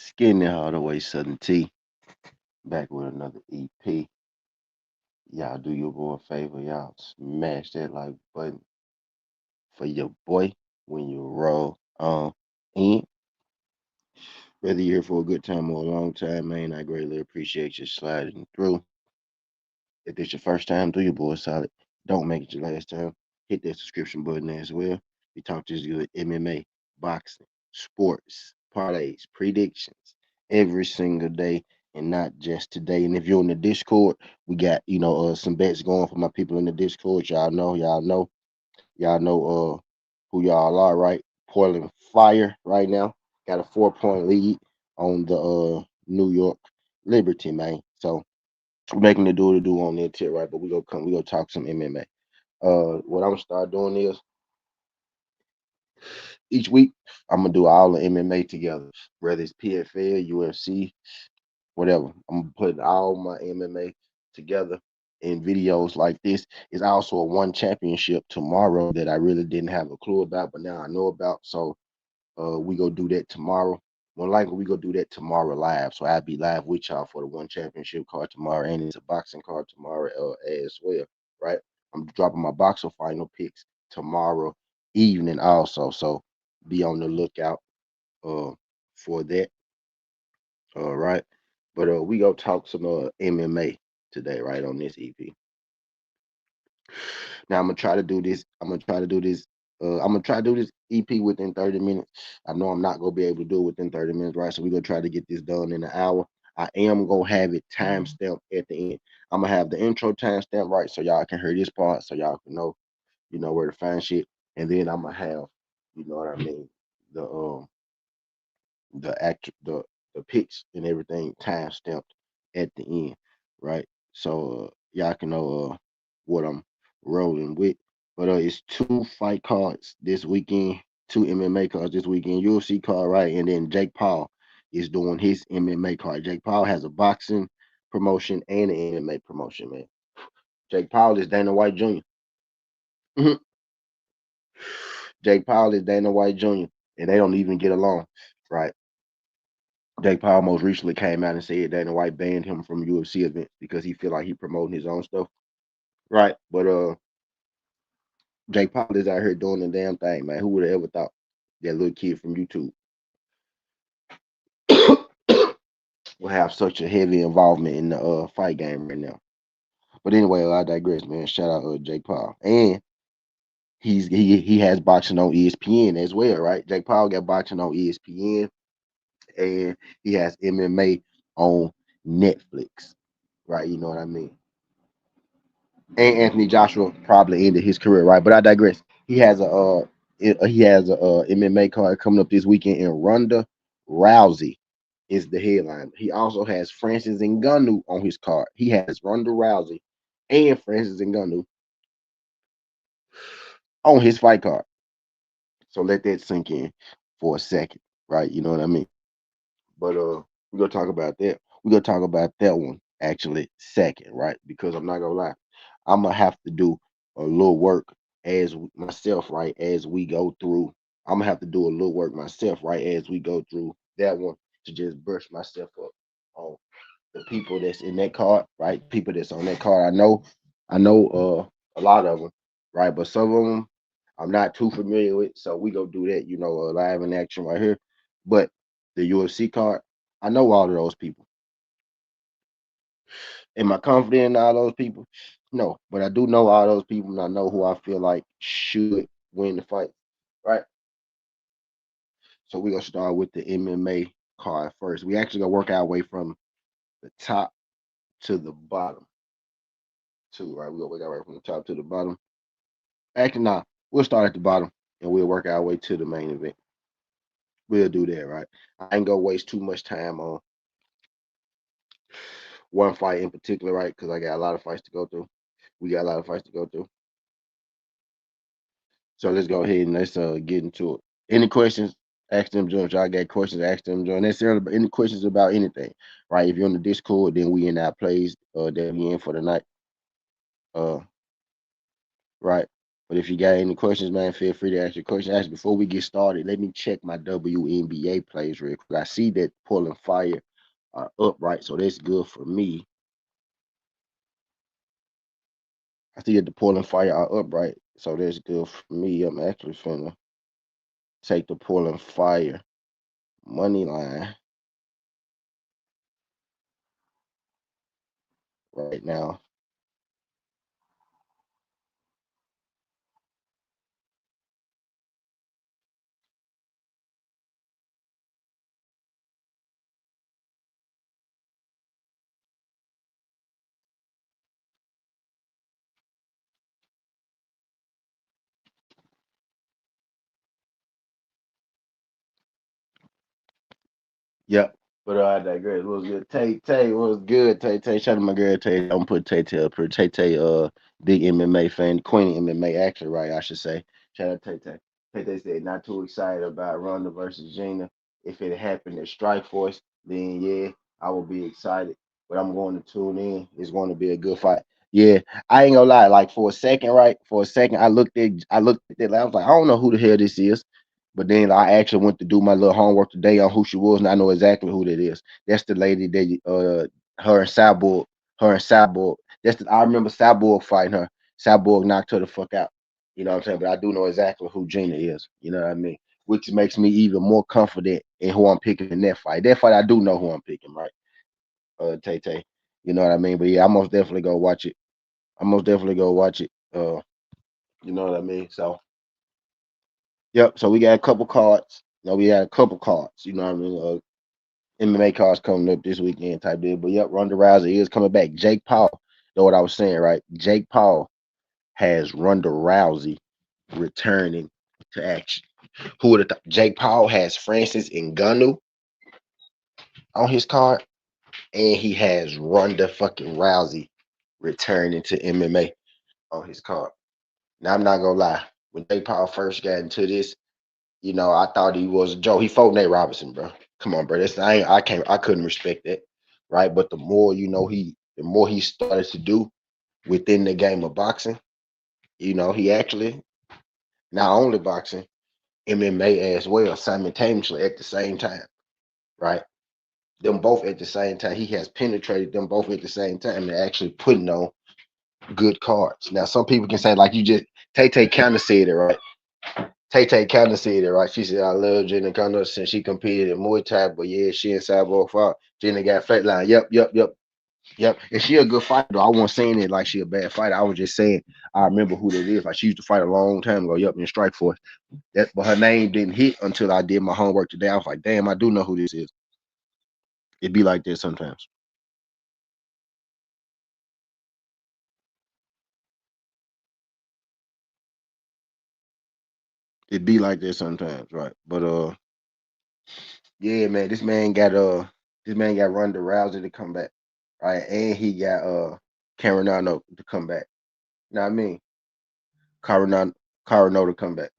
Skinny all the way Southern T. Back with another EP. Y'all do your boy a favor. Y'all smash that like button for your boy when you roll on in. Whether you're here for a good time or a long time, man, I greatly appreciate you sliding through. If this your first time, do your boy solid. Don't make it your last time. Hit that subscription button as well. We talk this good MMA, boxing, sports, parlays, predictions every single day and not just today. And if you're in the Discord, we got, some bets going for my people in the Discord. Y'all know who y'all are, right? Portland Fire right now. Got a 4 point lead on the New York Liberty, man. So making the do to do on that tip, right? But we gonna talk some MMA. What I'm gonna start doing is each week I'm gonna do all the MMA together, whether it's PFL, UFC, whatever. I'm gonna put all my MMA together in videos like this. It's also a one championship tomorrow that I really didn't have a clue about, but now I know about. So we go do that tomorrow. More likely we go do that tomorrow live. So I'll be live with y'all for the one championship card tomorrow, and it's a boxing card tomorrow as well, right? I'm dropping my boxer final picks tomorrow evening also. So be on the lookout uh for that. All right. But we go talk some MMA today, right, on this EP. Now I'm gonna try to do this. I'm gonna try to do this EP within 30 minutes. I know I'm not gonna be able to do it within 30 minutes, right? So we're gonna try to get this done in an hour. I am gonna have it time stamped at the end. I'm gonna have the intro time stamped right so y'all can hear this part, so y'all can know, where to find shit. And then I'm gonna have, what I mean, the the picks and everything time stamped at the end, right? So y'all can know what I'm rolling with. But it's two fight cards this weekend, two MMA cards this weekend, UFC card, right? And then Jake Paul is doing his MMA card. Jake Paul has a boxing promotion and an MMA promotion, man. Jake Paul is Dana White Jr. Jake Paul is Dana White Jr. and they don't even get along, right? Jake Paul most recently came out and said Dana White banned him from UFC events because he feel like he promoting his own stuff. Right. But Jake Paul is out here doing the damn thing, man. Who would have ever thought that little kid from YouTube will have such a heavy involvement in the fight game right now? But anyway, I digress, man. Shout out Jake Paul. And he has boxing on ESPN as well, right? Jake Paul got boxing on ESPN and he has MMA on Netflix. Right, you know what I mean? And Anthony Joshua probably ended his career, right? But I digress. He has a MMA card coming up this weekend, and Rhonda Rousey is the headline. He also has Francis Ngannou on his card. He has Ronda Rousey and Francis Ngannou on his fight card. So let that sink in for a second, right? You know what I mean? But we're gonna talk about that. We're gonna talk about that one actually second, right? Because I'm not gonna lie, I'm gonna have to do a little work myself, right? As we go through, I'm gonna have to do a little work myself, right? As we go through that one to just brush myself up on the people that's in that card, right? People that's on that card. I know a lot of them, right? But some of them I'm not too familiar with, so we go do that, live in action right here. But the UFC card, I know all of those people. Am I confident in all those people? No, but I do know all those people, and I know who I feel like should win the fight, right? So we're gonna start with the MMA card first. We actually gonna work our way from the top to the bottom, too, right? We're gonna work our way from the top to the bottom. Actually, nah, we'll start at the bottom and we'll work our way to the main event. We'll do that, right? I ain't gonna waste too much time on one fight in particular, right? Because I got a lot of fights to go through. We got a lot of fights to go through. So let's go ahead and let's get into it. Any questions? Ask them, Joe. If y'all got questions, ask them, Joe. Necessarily, but any questions about anything, right? If you're on the Discord, then we in our plays that we in for the night. Uh, right. But if you got any questions, man, feel free to ask your question. Actually, before we get started, let me check my WNBA plays real quick. I see that Pulling Fire are upright, so that's good for me. I see that the Pulling Fire are upright, so that's good for me. I'm actually finna take the Pulling Fire money line right now. Yep. But I digress. It was good. Tay was good. Tay, shout out to my girl Tay. I'm gonna put Tay up here. Tay, big MMA fan, Queen of MMA, actually, right? I should say. Shout out to Tay. Tay said not too excited about Rhonda versus Gina. If it happened at Strikeforce, then yeah, I will be excited. But I'm going to tune in. It's going to be a good fight. Yeah, I ain't gonna lie. Like for a second, right? For a second, I looked at it. I was like, I don't know who the hell this is. But then I actually went to do my little homework today on who she was, and I know exactly who that is. That's the lady that her and Cyborg, her and Cyborg. I remember Cyborg fighting her. Cyborg knocked her the fuck out. You know what I'm saying? But I do know exactly who Gina is. You know what I mean? Which makes me even more confident in who I'm picking in that fight. That fight I do know who I'm picking, right? Tay Tay. You know what I mean? But yeah, I most definitely go watch it. I most definitely go watch it. You know what I mean? So yep. So we got a couple cards. No, we had a couple cards. You know what I mean? MMA cards coming up this weekend type deal. But yep, Ronda Rousey is coming back. Jake Paul, know what I was saying, right? Jake Paul has Ronda Rousey returning to action. Who would have thought? Jake Paul has Francis Ngannou on his card, and he has Ronda fucking Rousey returning to MMA on his card. Now I'm not gonna lie. When Jake Paul first got into this, you know, I thought he was a joke. He fought Nate Robinson, bro. Come on, bro. I couldn't respect that, right? But the more the more he started to do within the game of boxing, you know, he actually not only boxing, MMA as well, simultaneously at the same time, right? Them both at the same time. He has penetrated them both at the same time and actually putting on good cards. Now, some people can say, like you just Tay kind of said it, right? Tay kind of said it, right? She said, I love Jenna Gunner since she competed in Muay Thai, but yeah, she and Cyborg fought. Jenna got flatline. Yep. And she a good fighter, though. I wasn't saying it like she a bad fighter. I was just saying I remember who that is. Like she used to fight a long time ago. Yep, in Strikeforce. But her name didn't hit until I did my homework today. I was like, damn, I do know who this is. It be like this sometimes. It be like this sometimes, right? But yeah, man, this man got Ronda Rousey to come back, right? And he got Carano to come back. You know what I mean? Carano, Carano to come back.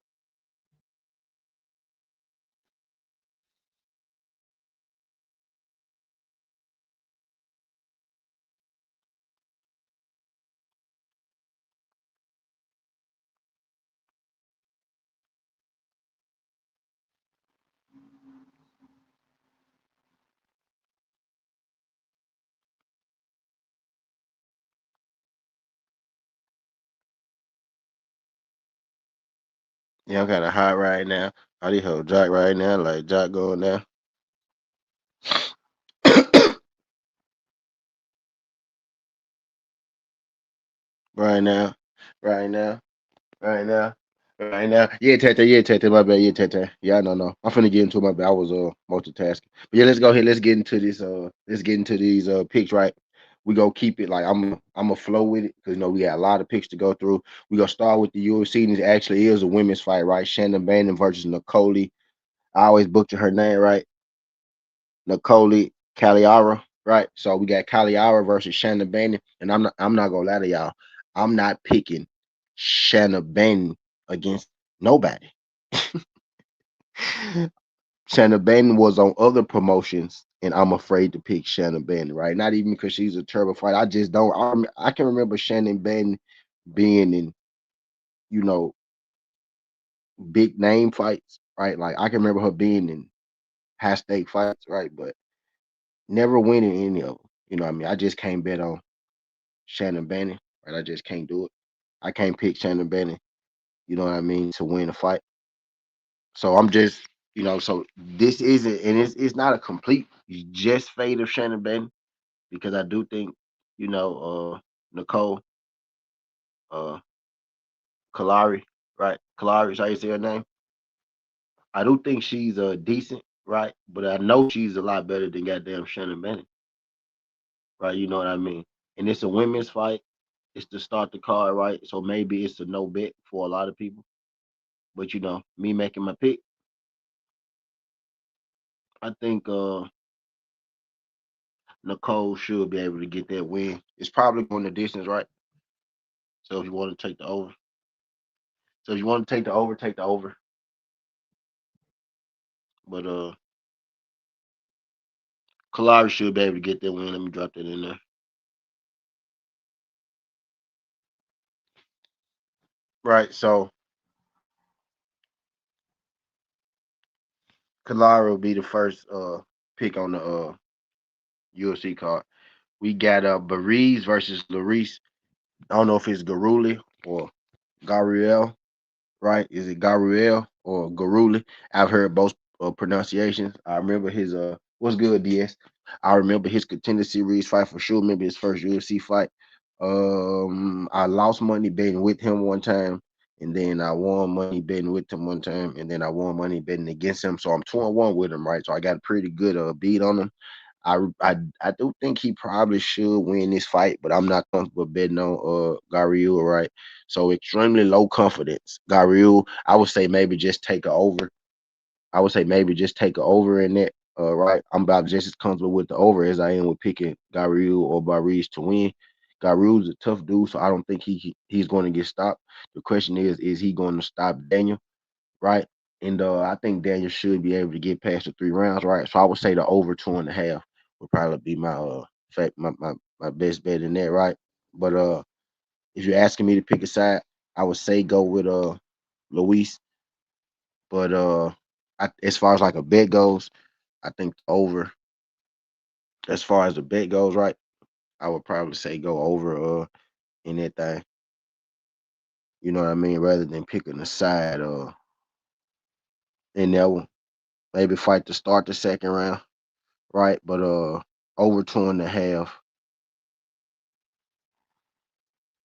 Yeah, I got a hot right now. How these hoes Jack right now? Like Jack going now. Right now. Right now. Right now. Right now. Yeah, Tete, my bad. Yeah, Tete. Yeah, no. I'm finna get into my bad. I was multitasking. But yeah, let's go ahead. Let's get into these picks, right? We go keep it like I'm a flow with it because you know we got a lot of picks to go through. We gonna start with the UFC, and it actually is a women's fight, right? Shannon Bannon versus Nicole. I always butcher her name, right? Nicole Caliara, right? So we got Caliara versus Shannon Bannon, and I'm not gonna lie to y'all. I'm not picking Shannon Bannon against nobody. Shannon Bannon was on other promotions, and I'm afraid to pick Shannon Bannon, right? Not even because she's a terrible fighter. I just don't. I can remember Shannon Bannon being in you know, big name fights, right? Like I can remember her being in high stake fights, right? But never winning any of them. You know what I mean? I just can't bet on Shannon Bannon, right? I just can't do it. I can't pick Shannon Bannon, you know what I mean, to win a fight. So I'm just, so this isn't, and it's not a complete just fade of Shannon Bannon because I do think, Nicole uh Kalari, right? Kalari is how you say her name. I do think she's decent, right? But I know she's a lot better than goddamn Shannon Bannon, right? You know what I mean? And it's a women's fight. It's to start the card, right? So maybe it's a no bet for a lot of people. But me making my pick, I think Nicole should be able to get that win. It's probably going the distance, right? So if you want to take the over, so if you want to take the over, take the over. But Kalari should be able to get that win. Let me drop that in there. Right. So Kalari will be the first pick on the UFC card. We got Bariz versus Larice. I don't know if it's Garuli or Gariel, right? Is it Gabriel or Garuli? I've heard both pronunciations. I remember his what's good, DS. I remember his contender series fight for sure. Remember his first UFC fight. I lost money betting with him one time, and then I won money betting with him one time, and then I won money betting against him. So I'm 2-1 with him, right? So I got a pretty good beat on him. I do think he probably should win this fight, but I'm not comfortable betting on Gariul, right? So extremely low confidence. Gariul, I would say maybe just take a over. I would say maybe just take a over in that. Right. I'm about just as comfortable with the over as I am with picking Gariul or Barriz to win. Gariul's a tough dude, so I don't think he's going to get stopped. The question is he going to stop Daniel? Right? And I think Daniel should be able to get past the 3 rounds, right? So I would say the over 2.5 would probably be my fact my best bet in that, right? But if you're asking me to pick a side, I would say go with Luis. But as far as like a bet goes, I think over. As far as the bet goes, right? I would probably say go over in that thing. You know what I mean? Rather than picking a side in that one. Maybe fight to start the second round, right? But over 2.5,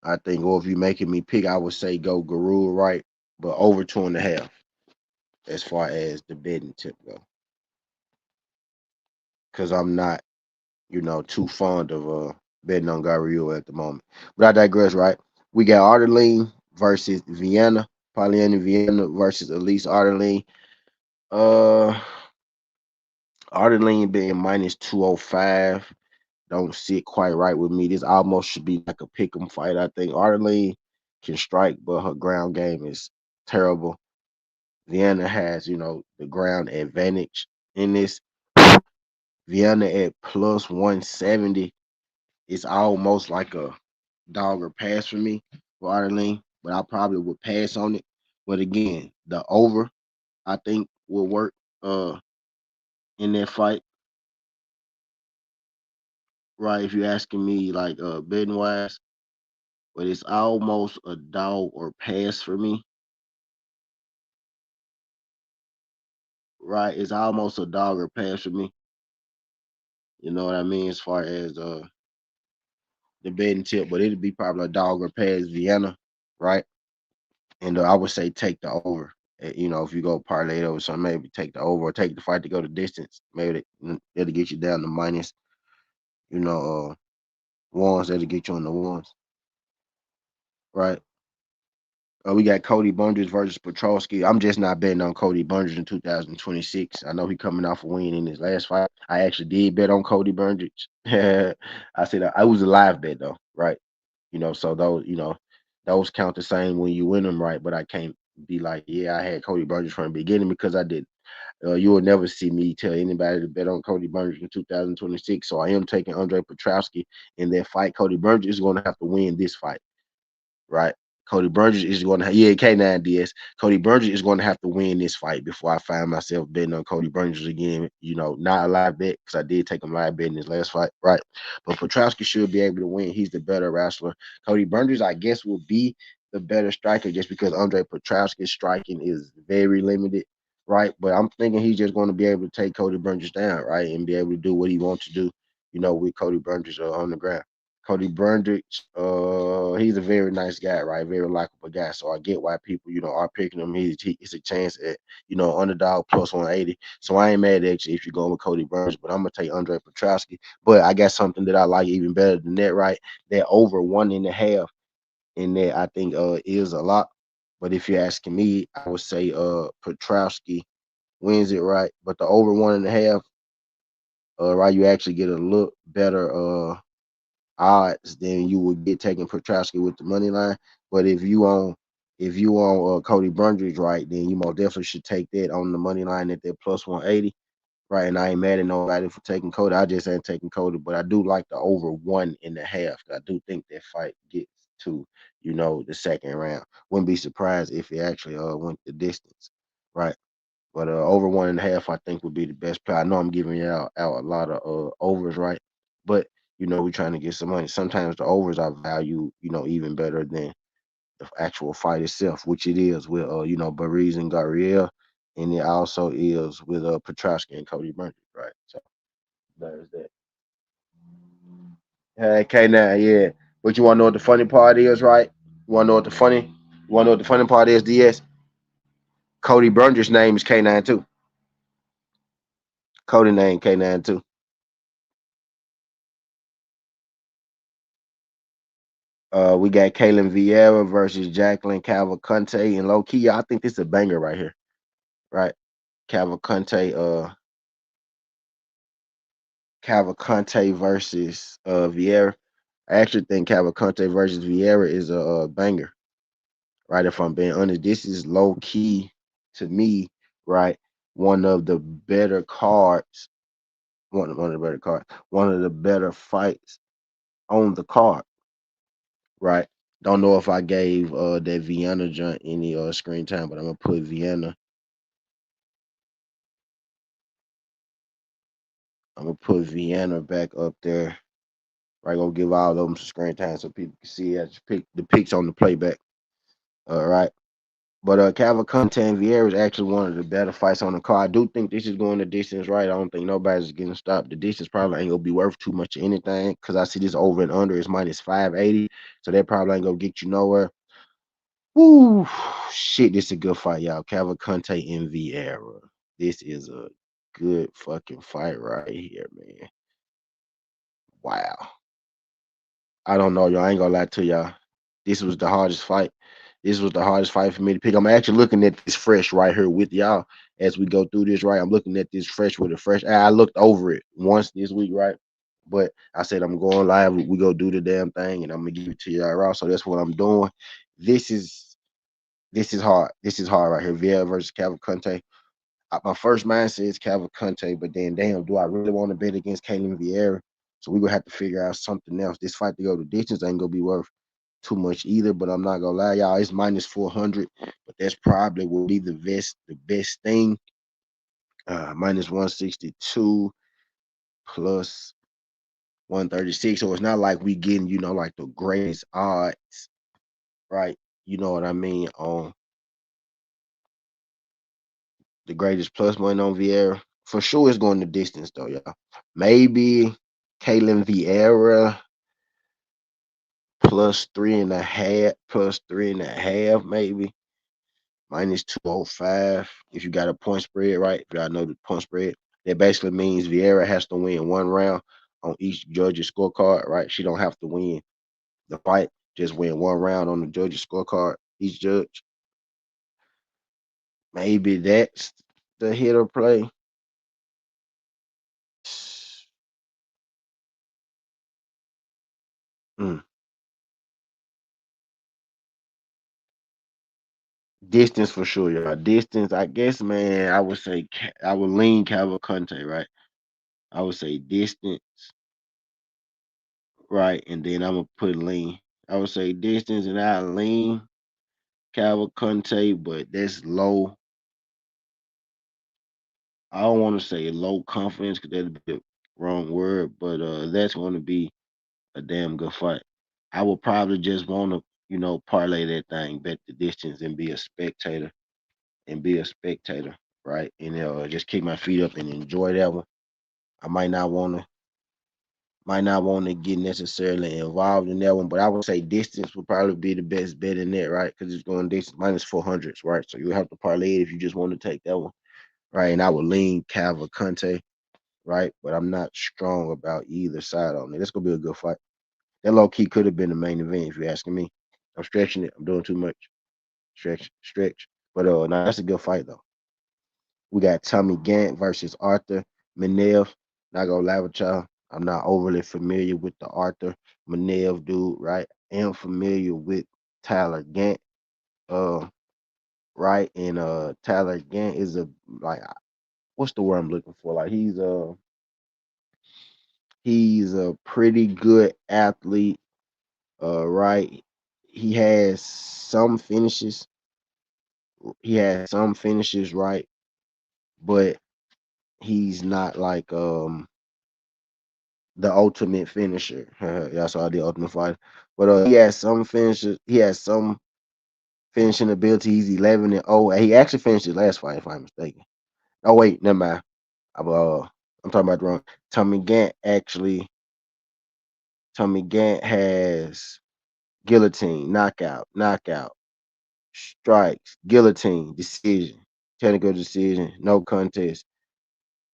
I think. Or if you're making me pick, I would say go Guru, right? But over 2.5 as far as the betting tip go. Because I'm not, too fond of betting on Gabriel at the moment. But I digress, right? We got Ardeline versus Vienna. Polyana Vienna versus Elise Ardeline. Uh Ardeline being minus 205. Don't sit quite right with me. This almost should be like a pick 'em fight. I think Arlene can strike, but her ground game is terrible. Vienna has, the ground advantage in this. Vienna at plus 170 is almost like a dog or pass for me for Arlene, but I probably would pass on it. But again, the over I think will work in that fight. Right, if you're asking me like betting wise, but it's almost a dog or pass for me. Right, it's almost a dog or pass for me. You know what I mean, as far as the betting tip, but it'd be probably a dog or pass Vienna, right? And I would say take the over. If you go parlay it over, so maybe take the over or take the fight to go the distance. Maybe it'll get you down to minus, you know, ones that'll get you on the ones, right? We got Cody Bunders versus Petrosky. I'm just not betting on Cody Bunders in 2026. I know he coming off a win in his last fight. I actually did bet on Cody Bunders. I said I was a live bet though, right? So those count the same when you win them, right? But I can't be like, yeah, I had Cody Bunders from the beginning because I did. You will never see me tell anybody to bet on Cody Bunders in 2026. So I am taking Andre Petrosky in that fight. Cody Bunders is going to have to win this fight, right? Cody Burgess is going to, yeah, K9 DS. Cody Burgess is going to have to win this fight before I find myself betting on Cody Burgess again. You know, not a live bet because I did take him live bet in his last fight, right? But Petrowski should be able to win. He's the better wrestler. Cody Burgess, I guess, will be the better striker just because Andre Petrowski's striking is very limited, right? But I'm thinking he's just going to be able to take Cody Burgess down, right, and be able to do what he wants to do, you know, with Cody Burgess on the ground. Cody Burgess, he's a very nice guy, right? Very likable guy. So I get why people, you know, are picking him. It's a chance at, you know, underdog plus 180. So I ain't mad at you if you're going with Cody Burgess, but I'm gonna take Andre Petrowski. But I got something that I like even better than that, right? That over 1.5 in there, I think is a lot. But if you're asking me, I would say Petrowski wins it, right? But the over 1.5, right, you actually get a look better odds than you would get taking Petrowski with the money line. But if you on Cody Burgess, right, then you most definitely should take that on the money line at that plus 180. Right, and I ain't mad at nobody for taking Cody. I just ain't taking Cody, but I do like the over 1.5. I do think that fight gets to, you know, the second round. Wouldn't be surprised if it actually went the distance, right? But over 1.5, I think would be the best play. I know I'm giving out a lot of overs, right? But you know, we're trying to get some money. Sometimes the overs are valued, you know, even better than the actual fight itself, which it is with you know, Bariz and Gariel, and it also is with Petrosky and Cody Burgess, right? So there's that. Hey, now, yeah. But you wanna know what the funny part is, right? You wanna know what the funny? You wanna know what the funny part is, DS? Cody Burgess' name is K9 too. Cody name K9 too. We got Kaylin Vieira versus Jacqueline Cavalcante, and low key, I think this is a banger right here, right? Cavalcante, Cavalcante versus Vieira. I actually think Cavalcante versus Vieira is a banger, right? If I'm being honest, this is low key to me, right? One of the better cards, one of the better cards, one of the better fights on the card, right? Don't know if I gave that Vienna joint any screen time, but I'm gonna put Vienna. I'm gonna put Vienna back up there. Right, gonna give all of them some screen time so people can see it. Pick the pics on the playback. All right. But Cavalcante and Vieira is actually one of the better fights on the card. I do think this is going the distance, right? I don't think nobody's getting stopped. The distance probably ain't gonna be worth too much of anything because I see this over and under is minus 580. So that probably ain't gonna get you nowhere. Woo, shit, this is a good fight, y'all. Cavalcante and Vieira. This is a good fucking fight right here, man. Wow. I don't know, y'all. I ain't gonna lie to y'all. This was the hardest fight. This was the hardest fight for me to pick. I'm actually looking at this fresh right here with y'all as we go through this, right? I'm looking at this fresh with a fresh. I looked over it once this week, right? But I said I'm going live. We go do the damn thing, and I'm gonna give it to y'all raw. So that's what I'm doing. This is this is hard. This is hard right here. Vieira versus Cavalcante. My first mind says Cavalcante, but then damn, do I really want to bet against Kaylin Vieira? So we gonna have to figure out something else. This fight to go to distance ain't gonna be worth too much either, but I'm not gonna lie, y'all. It's minus 400, but that's probably will be the best thing. Minus 162 plus 136. So it's not like we getting, you know, like the greatest odds, right? You know what I mean? On the greatest plus money on Vieira. For sure it's going the distance though, y'all. Maybe Kaylin Vieira plus 3.5, plus 3.5, maybe. Minus 205 if you got a point spread, right? If y'all know the point spread, that basically means Vieira has to win one round on each judge's scorecard, right? She don't have to win the fight, just win one round on the judge's scorecard, each judge. Maybe that's the hit or play. Mm. Distance for sure, y'all. Distance, I guess, man. I would say I would lean Cavalcante, right? I would say distance, right, and then I'm gonna put lean. I would say distance and I lean. Cavalcante, but that's low. I don't want to say low confidence because that'd be the wrong word, but that's going to be a damn good fight. I would probably just want to, parlay that thing, bet the distance, and be a spectator, right? And just keep my feet up and enjoy that one. I might not want to get necessarily involved in that one, but I would say distance would probably be the best bet in that, right? Because it's going distance minus 400s, right? So you have to parlay it if you just want to take that one, right? And I would lean Cavalcante, right? But I'm not strong about either side on it. It's gonna be a good fight. That low key could have been the main event if you're asking me. I'm stretching it. I'm doing too much. Stretch. But no, that's a good fight though. We got Tommy Gant versus Arthur Minev. Not gonna lie with y'all. I'm not overly familiar with the Arthur Minev dude, right? I am familiar with Tyler Gant, uh, right? And Tyler Gant is a like what's the word I'm looking for? Like he's a pretty good athlete, right? He has some finishes. He has some finishes, right? But he's not like the ultimate finisher. Yeah, so I did ultimate fighter. But he has some finishes. He has some finishing ability. He's 11-0. And he actually finished his last fight, if I'm mistaken. Oh wait, never mind. I'm talking about the wrong. Tommy Gant actually. Tommy Gant has guillotine, knockout, strikes, guillotine, decision, technical decision, no contest,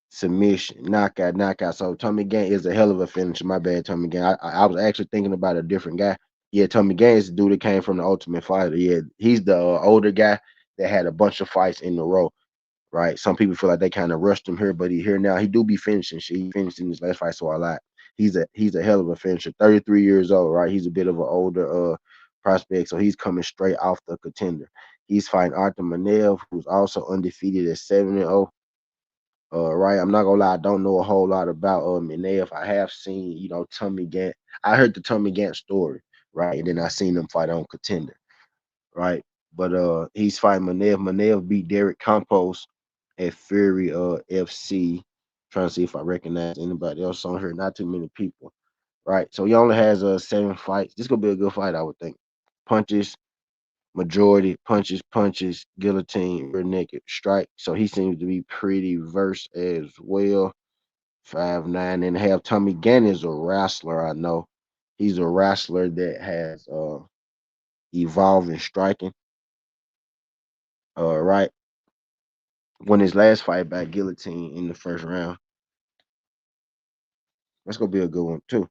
submission, knockout. So Tommy Gang is a hell of a finisher. My bad, Tommy Gang. I was actually thinking about a different guy. Yeah, Tommy Gang is the dude that came from the Ultimate Fighter. Yeah, he's the older guy that had a bunch of fights in a row. Right. Some people feel like they kind of rushed him here, but he here now. He do be finishing shit. He finished in his last fight, so I like. He's a hell of a finisher. 33 years old, right? He's a bit of an older prospect, so he's coming straight off the contender. He's fighting Arthur Manev, who's also undefeated at 7-0. Right. I'm not gonna lie, I don't know a whole lot about Minay. I have seen, Tommy Gant. I heard the Tommy Gant story, right? And then I seen him fight on contender, right? But he's fighting Manev. Manev beat Derek Campos at Fury FC. Trying to see if I recognize anybody else on here. Not too many people, right? So he only has 7 fights. This gonna be a good fight, I would think. Punches, majority punches, guillotine, rear naked strike. So he seems to be pretty versed as well. 5'9.5". Tommy Gann is a wrestler. I know he's a wrestler that has evolved in striking. Right. Won his last fight by guillotine in the first round. That's gonna be a good one too.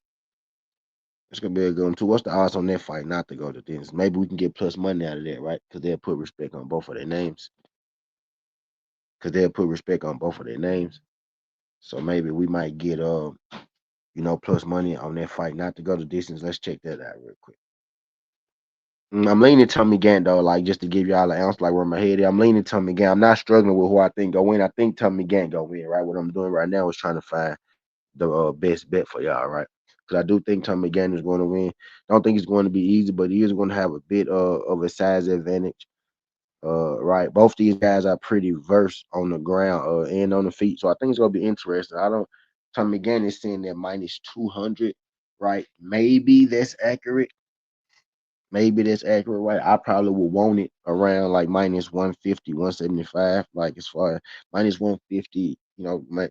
That's gonna be a good one too. What's the odds on that fight not to go to this? Maybe we can get plus money out of that, right? Because they'll put respect on both of their names. So maybe we might get plus money on that fight not to go the distance. Let's check that out real quick. I'm leaning Tommy Gant though, like just to give y'all an ounce like where my head is. I'm leaning Tommy Gant. I'm not struggling with who I think go win. I think Tommy Gant go win, right? What I'm doing right now is trying to find the best bet for y'all, right? Because I do think Tommy Gant is going to win. Don't think it's going to be easy, but he is going to have a bit of a size advantage. Right. Both these guys are pretty versed on the ground and on the feet. So I think it's gonna be interesting. I don't Tommy Gann is saying that minus 200, right? Maybe that's accurate, right? I probably would want it around like minus 150, 175, like as far as minus 150,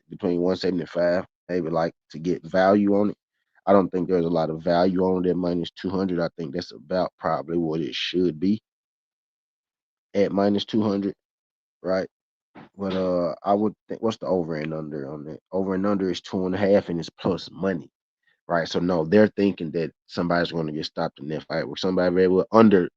between 175, maybe like to get value on it. I don't think there's a lot of value on that minus 200. I think that's about probably what it should be at minus 200, right? But I would think what's the over and under on that? Over and under is 2.5 and it's plus money, right? So no, they're thinking that somebody's going to get stopped in that fight. With somebody very well under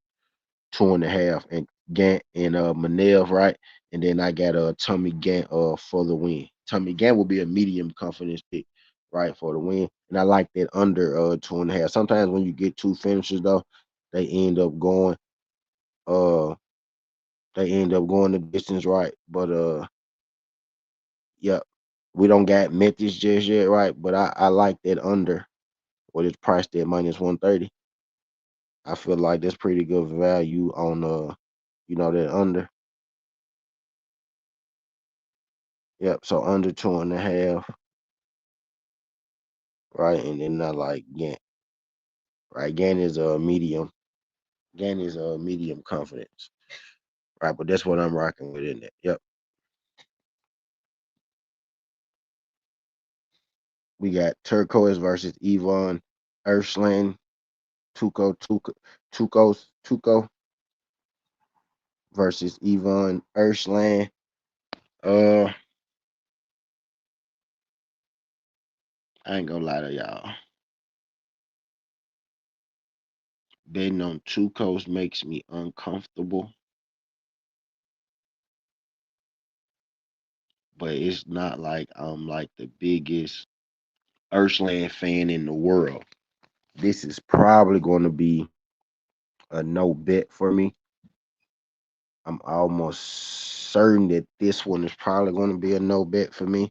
2.5 and Gant and Manel, right? And then I got Tommy Gant for the win. Tommy Gant will be a medium confidence pick, right, for the win. And I like that under 2.5. Sometimes when you get two finishes though, they end up going uh the distance, right? But yeah, we don't got Memphis just yet, right? But I like that under what it's priced at minus 130. I feel like that's pretty good value on You know that under. Yep. So under 2.5, right? And then not like Gant, right? Gant is a medium. Gant is a medium confidence, right? But that's what I'm rocking with in there. Yep. We got Turquoise versus Yvonne Ursland. Tuco versus Yvonne Ursland. Uh, I ain't gonna lie to y'all. Betting on Tuco's makes me uncomfortable, but it's not like I'm like the biggest Ursland fan in the world. This is probably going to be a no bet for me. I'm almost certain that this one is probably going to be a no bet for me.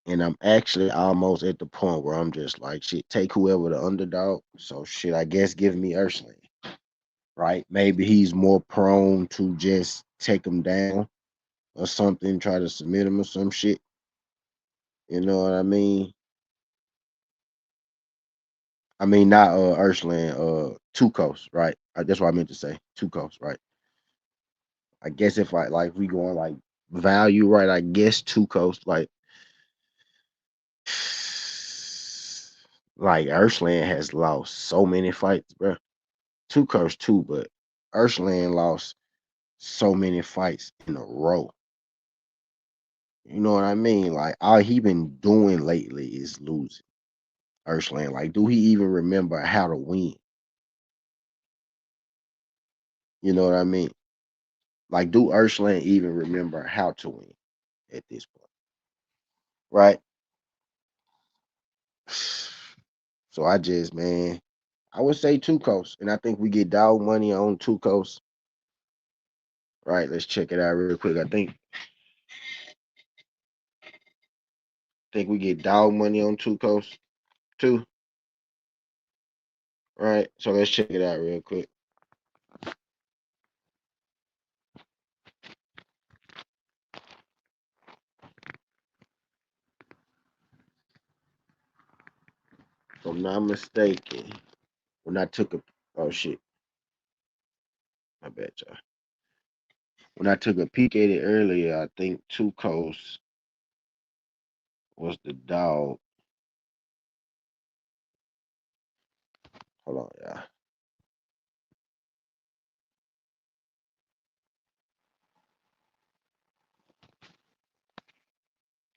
And I'm actually almost at the point where I'm just like, shit, take whoever the underdog. So shit, I guess give me Ursland, right? Maybe he's more prone to just take him down or something, try to submit him or some shit. You know what I mean? I mean not Ursland, Two Coast, right? That's what I meant to say. Two Coast, right? I guess if I like we going like value, right? I guess Two Coast, like Ursland has lost so many fights, bro. Two Coast too, but Ursland lost so many fights in a row. You know what I mean? Like all he been doing lately is losing. Ursland, like, do he even remember how to win? You know what I mean? Like, do Ursland even remember how to win at this point? Right? So I just, man, I would say two coasts. And I think we get dog money on two coasts. Right. Let's check it out real quick. I think we get dog money on two coasts too. Right. So let's check it out real quick. If I'm not mistaken, when I took a oh shit, my bad, y'all. When I took a peek at it earlier, I think two coasts was the dog. Hold on, y'all.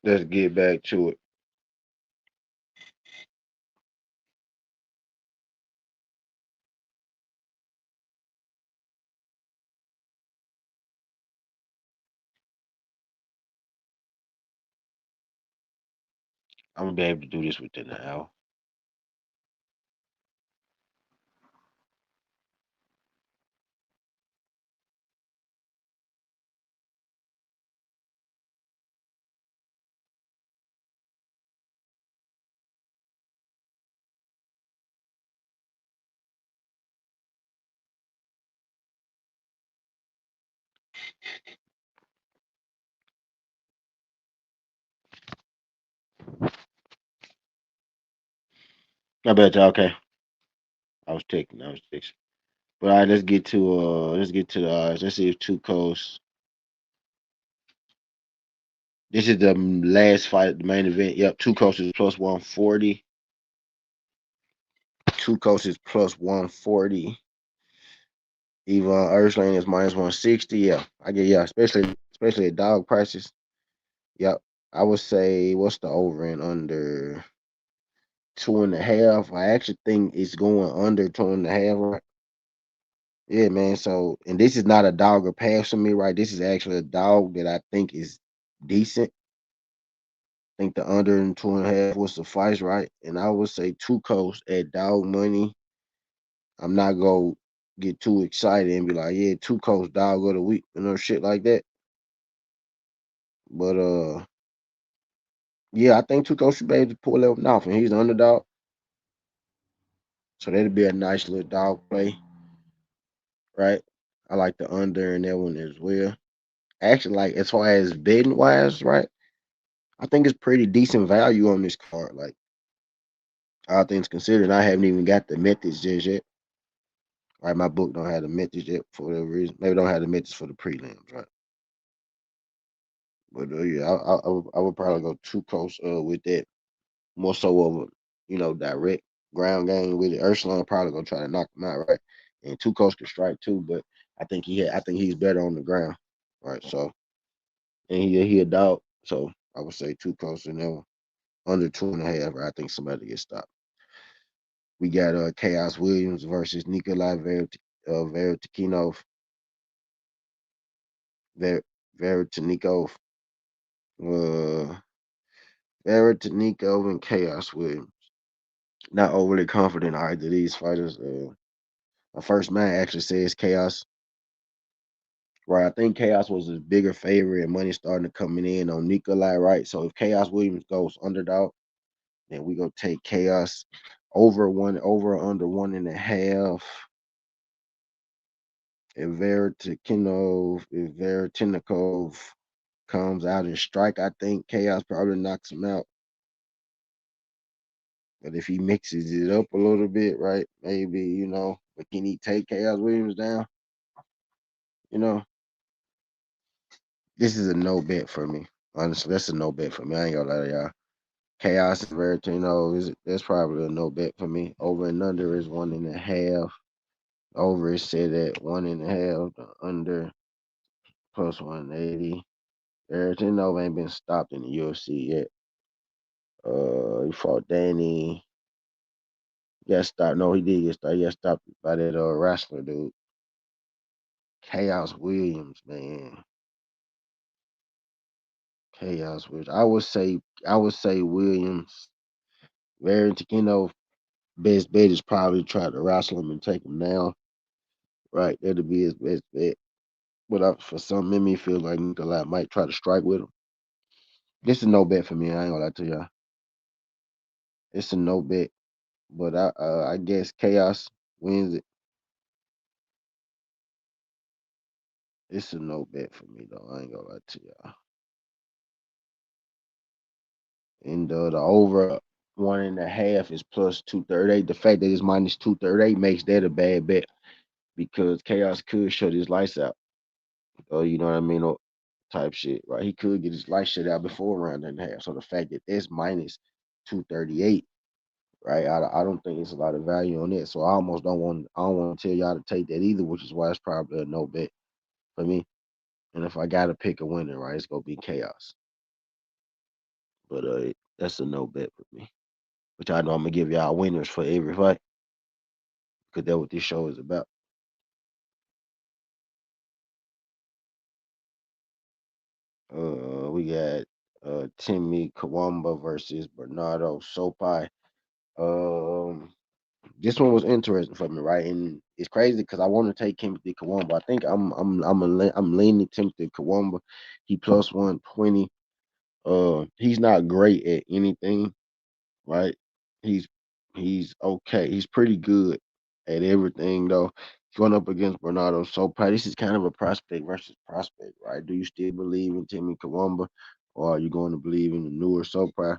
Let's get back to it. I'm gonna be able to do this within an hour. I bet y'all okay. I was texting. But all right, let's get to the let's see if two coasts. This is the last fight, the main event. Yep, two coasts is plus 140. Two coasts is plus 140. Even Ursland is minus 160. Yeah, I get yeah, especially at dog prices. Yep. I would say what's the over and under 2.5. I actually think it's going under 2.5. Right? Yeah, man. So, and this is not a dog or pass for me, right? This is actually a dog that I think is decent. I think the under and 2.5 will suffice, right? And I would say two coats at dog money. I'm not gonna get too excited and be like, yeah, two coats dog of the week, shit like that. But yeah, I think two coats should be able to pull that one off, and he's the underdog, so that'd be a nice little dog play, right? I like the under in that one as well. Actually, like as far as betting wise, right? I think it's pretty decent value on this card. Like all things considered, I haven't even got the methods just yet. Right, my book don't have the methods yet for whatever reason. Maybe don't have the methods for the prelims, right? But yeah, I would probably go too close with that. More so of a direct ground game with it. Ursula probably gonna try to knock him out, right? And two coach can strike too, but I think he's better on the ground, right? So and he a dog, so I would say two close in there. Under 2.5, I think somebody gets stopped. We got Chaos Williams versus Nikolai Vertikinov, Ver Vertinikov, uh, Vertinikov and Chaos Williams. Not overly confident in either of these fighters. My first man actually says Chaos. Right, I think Chaos was his bigger favorite, and money starting to coming in on Nikolai. Right, so if Chaos Williams goes underdog, then we go take Chaos over under 1.5. If Vertinikov comes out and strike, I think Chaos probably knocks him out. But if he mixes it up a little bit, right, maybe but can he take Chaos Williams down? You know, this is a no bet for me. Honestly, that's a no bet for me. I ain't gonna lie to y'all. Chaos and Vertino is that's probably a no bet for me. Over and under is 1.5. Over is set at 1.5. The under plus 180. Vertino ain't been stopped in the UFC yet. He fought Danny. He got stopped. No, he did get stopped. He got stopped by that wrestler dude. Chaos Williams, man. Chaos Williams. I would say Williams. Vertino best bet is probably try to wrestle him and take him down. Right, that'll be his best bet. But for some in me, feel like Nikolai might try to strike with him. This is no bet for me. I ain't gonna lie to y'all. It's a no bet. But I guess Chaos wins it. It's a no bet for me though. I ain't gonna lie to y'all. And the over 1.5 is plus 238. The fact that it's minus 238 makes that a bad bet because Chaos could shut his lights out. You know what I mean? Or type shit, right? He could get his lights shut out before round and a half. So the fact that that's minus 238, right? I don't think it's a lot of value on it. So I don't want to tell y'all to take that either, which is why it's probably a no bet for me. And if I gotta pick a winner, right, it's gonna be Chaos. But that's a no bet for me. Which I know I'm gonna give y'all winners for every fight because that's what this show is about. We got Timmy Kawamba versus Bernardo Sopai. Um, this one was interesting for me, right? And it's crazy because I want to take Timothy Kawamba. I think I'm leaning Timothy Kawamba. He plus 120. He's not great at anything, right? He's he's okay. He's pretty good at everything though. He's going up against Bernardo Sopa. This is kind of a prospect versus prospect, right? Do you still believe in Timmy Kawamba, or are you going to believe in the newer Sopa?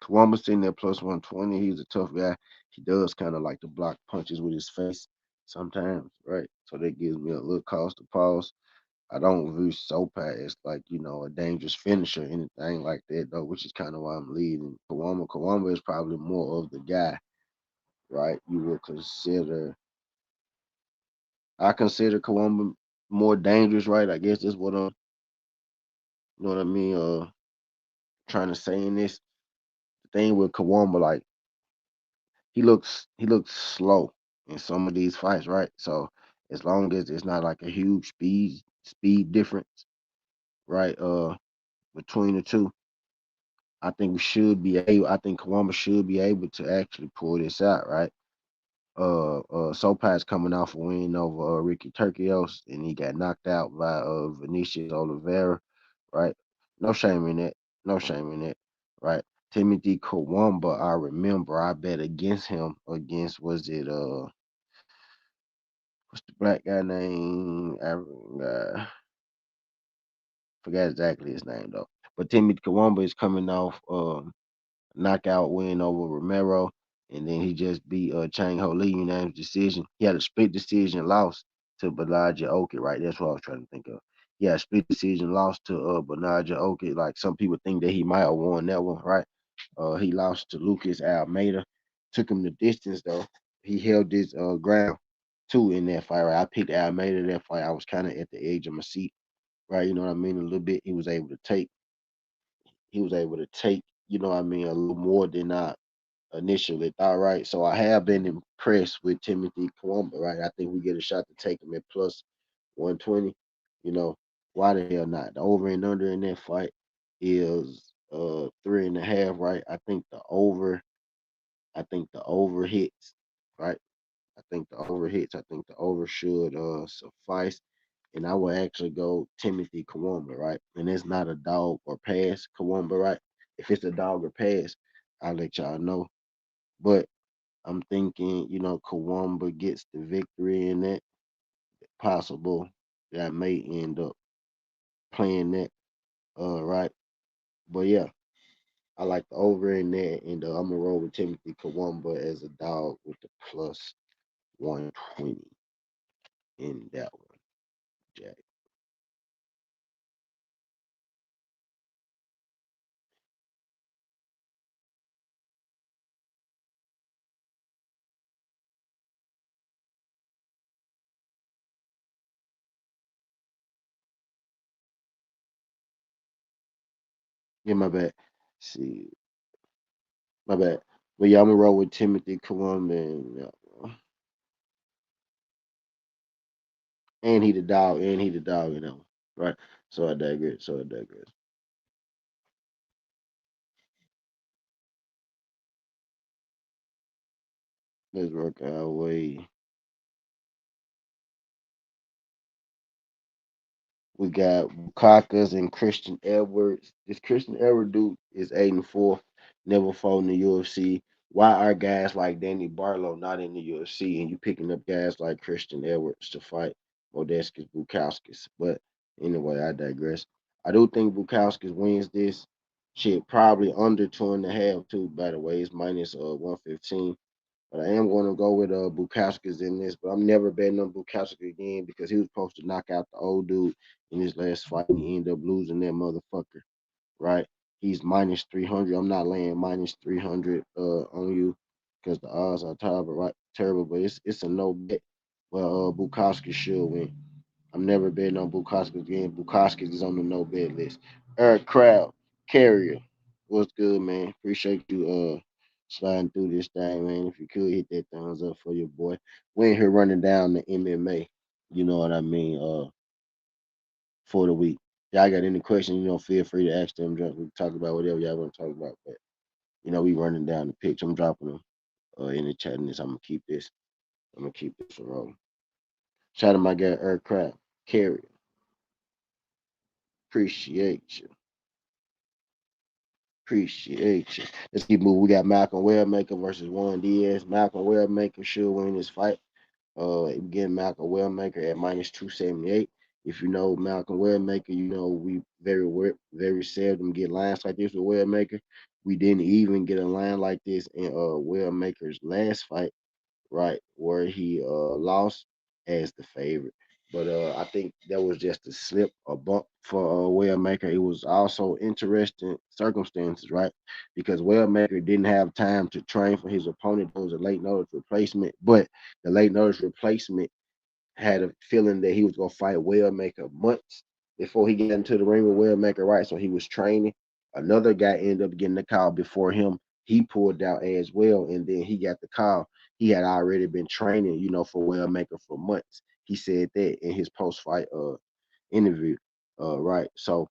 Kawamba's sitting there plus 120. He's a tough guy. He does kind of like to block punches with his face sometimes, right? So that gives me a little cause to pause. I don't view Sopa as like, a dangerous finisher or anything like that though, which is kind of why I'm leading Kawamba. Kawamba is probably more of the guy, right? I consider Kawamba more dangerous, right? I guess that's what you know what I mean, trying to say in this thing with Kawamba, like he looks slow in some of these fights, right? So as long as it's not like a huge speed difference, right? Between the two, I think Kawama should be able to actually pull this out, right? Sopa's coming off a win over Ricky Turcios, and he got knocked out by Vinicius Oliveira, right? No shame in that. No shame in that, right? Timothy Kawamba, I remember I bet against him against was it What's the black guy name? African guy. Forgot exactly his name though. But Timothy Kawamba is coming off knockout win over Romero, and then he just beat Chang Ho Lee unanimous decision. He had a split decision loss to Balaja Oki, right? That's what I was trying to think of. Yeah, split decision loss to Balaja Oki. Like some people think that he might have won that one, right? He lost to Lucas Almeida. Took him the distance though. He held his ground too in that fight. Right? I picked Almeida that fight. I was kind of at the edge of my seat, right? You know what I mean? A little bit. He was able to take. He was able to take. You know what I mean? A little more than I initially thought, right? So I have been impressed with Timothy Kwamba, right? I think we get a shot to take him at plus 120. You know, why the hell not? The over and under in that fight is 3.5, right? I think the over hits, right? I think the over hits. I think the over should suffice. And I will actually go Timothy Kawamba, right? And it's not a dog or pass Kawamba, right? If it's a dog or pass, I'll let y'all know. But I'm thinking, Kawamba gets the victory in that. Possible that I may end up playing that, right? But yeah, I like the over in that, and I'm gonna roll with Timothy Kawamba as a dog with the plus 120 in that one, Jack. Yeah, my bad. See, my bad. But yeah, I'm gonna roll with Timothy Kawamba, and he the dog, right? So I digress. Let's work our way. We got Bukakas and Christian Edwards. This Christian Edwards dude is 8-4, never fought in the UFC. Why are guys like Danny Barlow not in the UFC and you picking up guys like Christian Edwards to fight Modestas Bukauskas? But anyway, I digress. I do think Bukauskas wins this. Shit, probably under 2.5 too, by the way. It's minus 115. But I am going to go with Bukowski's in this, but I'm never betting on Bukowski again because he was supposed to knock out the old dude in his last fight and he ended up losing that motherfucker, right? He's minus 300. I'm not laying minus 300 on you because the odds are terrible, right? Terrible, but it's a no bet. But Bukowski should win. I'm never betting on Bukowski again. Bukowski is on the no bet list. Eric Crowd, Carrier. What's good, man? Appreciate you sliding through this thing, man. If you could hit that thumbs up for your boy. We ain't here running down the MMA. You know what I mean? For the week. Y'all got any questions, feel free to ask them. We can talk about whatever y'all want to talk about. But we running down the picks. I'm dropping them in the chat and this. I'm gonna keep this. I'm gonna keep this rolling. Shout out to my guy Eric Crowd. Carrier. Appreciate you. Appreciate you. Let's keep moving. We got Malcolm Wellmaker versus Juan Diaz. Malcolm Wellmaker should win this fight. Again, Malcolm Wellmaker at minus 278. If you know Malcolm Wellmaker, we very seldom get lines like this with Wellmaker. We didn't even get a line like this in Wellmaker's last fight, right, where he lost as the favorite. But I think that was just a slip, a bump for Wellmaker. It was also interesting circumstances, right? Because Wellmaker didn't have time to train for his opponent. It was a late notice replacement, but the late notice replacement had a feeling that he was gonna fight Wellmaker months before he got into the ring with Wellmaker, right? So he was training. Another guy ended up getting the call before him. He pulled out as well, and then he got the call. He had already been training, for Wellmaker for months. He said that in his post-fight interview, right? So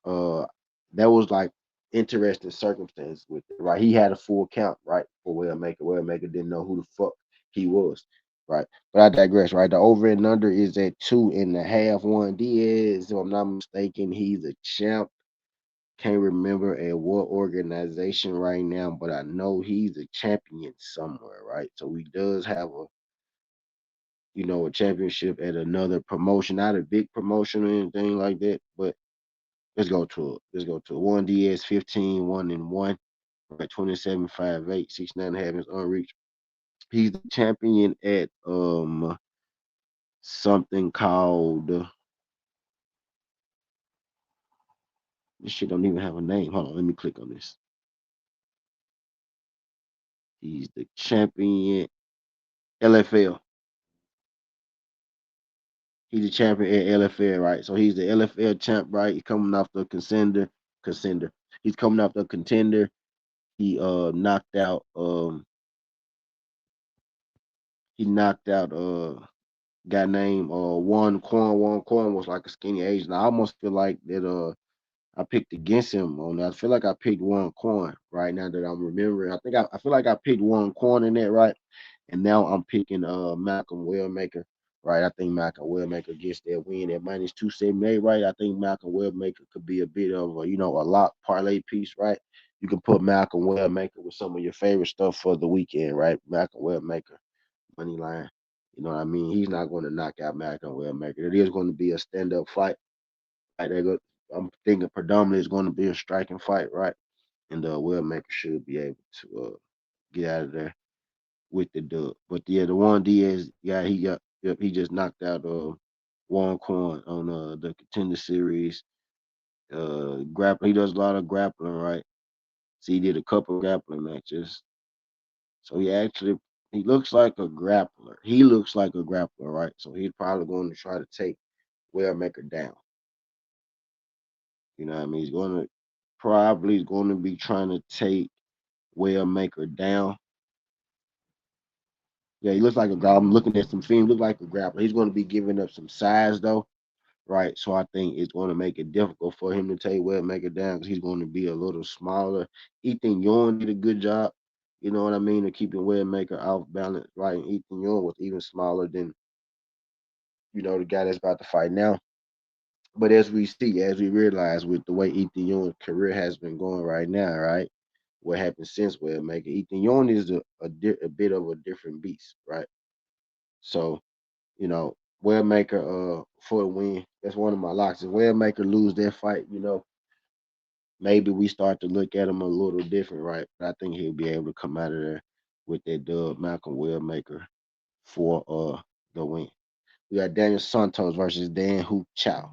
uh that was like interesting circumstance with it, right? He had a full count, right, for Wellmaker. Wellmaker didn't know who the fuck he was, right? But I digress, right? The over and under is at 2.5. Juan Diaz, if I'm not mistaken, he's a champ. Can't remember at what organization right now, but I know he's a champion somewhere, right? So he does have a championship at another promotion, not a big promotion or anything like that, but let's go to it. Let's go to it. Juan Diaz 15, 1-1, right? 27-5-8, 69.5 is unreached. He's the champion at something called this shit don't even have a name. Hold on, let me click on this. He's the champion LFL. He's the champion at LFL, right? So he's the LFL champ, right? He's coming off the contender. He's coming off the contender. He knocked out guy named One Quan. One Quan was like a skinny Asian. I almost feel like that I picked against him on that. I feel like I picked One Quan right now that I'm remembering. I feel like I picked One Quan in that, right? And now I'm picking Malcolm Wellmaker, right? I think Malcolm Wellmaker gets that win at -278, right? I think Malcolm Wellmaker could be a bit of a lock parlay piece, right? You can put Malcolm Wellmaker with some of your favorite stuff for the weekend, right? Malcolm Wellmaker, money line. You know what I mean? He's not going to knock out Malcolm Wellmaker. It is going to be a stand-up fight. Right? I'm thinking predominantly it's going to be a striking fight, right? And Wellmaker should be able to get out of there with the dub. But yeah, the Juan Diaz guy, he just knocked out Juan Corn on the contender series. Grappling, he does a lot of grappling, right? So he did a couple grappling matches. So he looks like a grappler. He looks like a grappler, right? So he's probably going to try to take Wellmaker down. You know what I mean? He's going to be trying to take Wellmaker down. Yeah, he looks like a guy. I'm looking at some film. Look like a grappler. He's going to be giving up some size though, right? So I think it's going to make it difficult for him to take Wellmaker down because he's going to be a little smaller. Ethan Yorn did a good job. You know what I mean? Of keeping Wellmaker off balance, right? And Ethan Yorn was even smaller than the guy that's about to fight now. But as we realize with the way Ethan Yorn's career has been going right now, right? What happened since Wellmaker? Ethan Yorn is a bit of a different beast, right? So, Wellmaker for the win. That's one of my locks. If Wellmaker lose that fight, maybe we start to look at him a little different, right? But I think he'll be able to come out of there with that dub, Malcolm Wellmaker for the win. We got Daniel Santos versus Dan Hoop Chow.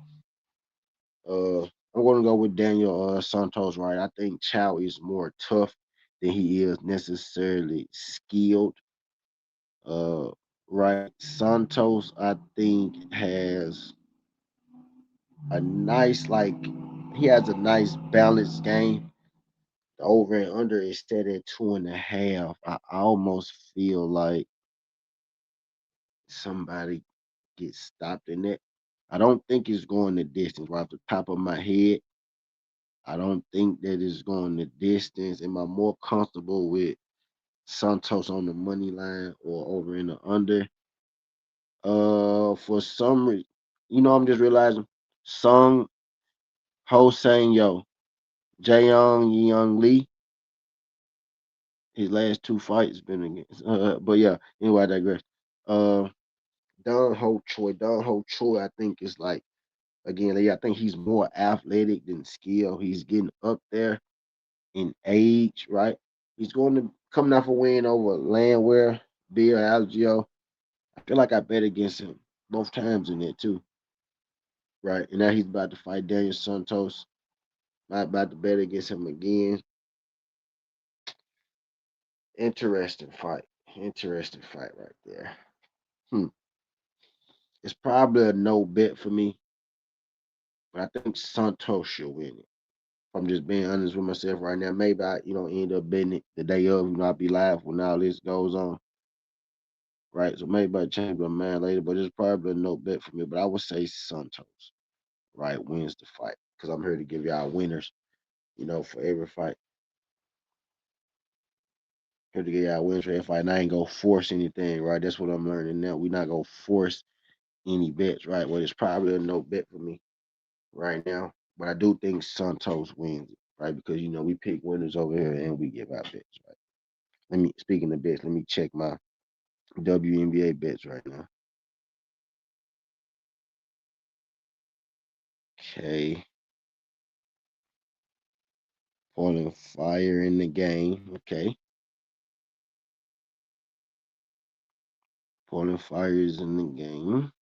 I'm gonna go with Daniel Santos, right? I think Chow is more tough than he is necessarily skilled. Uh, right. Santos, I think, a nice like he has a nice balanced game. The over and under is set at 2.5. I almost feel like somebody gets stopped in it. I don't think it's going the distance. Right off the top of my head, I don't think that it's going the distance. Am I more comfortable with Santos on the money line or over in the under? For some reason, I'm just realizing Sung Ho Sang Yo, Jaeyoung Young Lee. His last two fights been against. But yeah, anyway, I digress. Uh, Don Ho Choi, I think is like again, I think he's more athletic than skill. He's getting up there in age, right? He's going to coming off a win over Landwehr, Bill Algio. I feel like I bet against him both times in there too, right? And now he's about to fight Daniel Santos. I'm about to bet against him again. Interesting fight. Interesting fight right there. Hmm. It's probably a no bet for me, but I think Santos should win it. If I'm just being honest with myself right now, maybe I, end up betting it the day of. I'll be live when all this goes on, right? So maybe I change my mind later, but it's probably a no bet for me. But I would say Santos, right, wins the fight because I'm here to give y'all winners, for every fight. Here to give y'all winners for every fight. And I ain't gonna force anything, right? That's what I'm learning now. We're not gonna force any bets, right? Well, it's probably a no bet for me right now. But I do think Santos wins it, right? Because we pick winners over here and we give our bets, right? Speaking of bets, let me check my WNBA bets right now. Okay. Falling fire in the game. Okay. Falling fires in the game.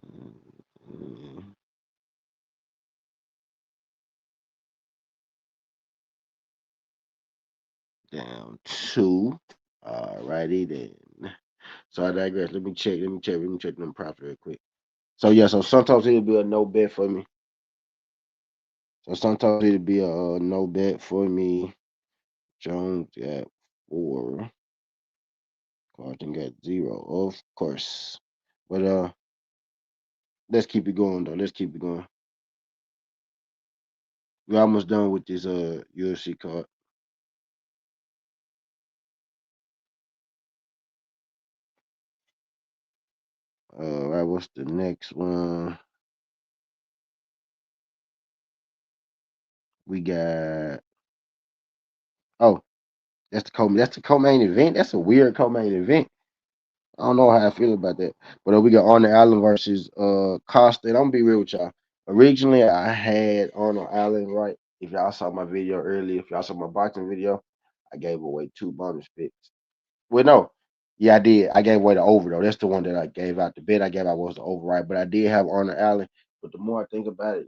Mm, Down two. Alrighty then. So I digress. Let me check them props real quick. So yeah, so sometimes it'll be a no bet for me. So sometimes it'll be a no bet for me. Jones got four. Carlton got zero, of course. But let's keep it going though. Let's keep it going. We're almost done with this UFC card. Right, what's the next one? We got oh, that's the co-main event. That's a weird co-main event. I don't know how I feel about that. But we got Arnold Allen versus Costa. And I'm gonna be real with y'all. Originally I had Arnold Allen, right? If y'all saw my video earlier, if y'all saw my boxing video, I gave away two bonus picks. Well, no. Yeah, I did. I gave away the over though. That's the one that I gave out. The bet I gave out was the over, right? But I did have Arnold Allen. But the more I think about it,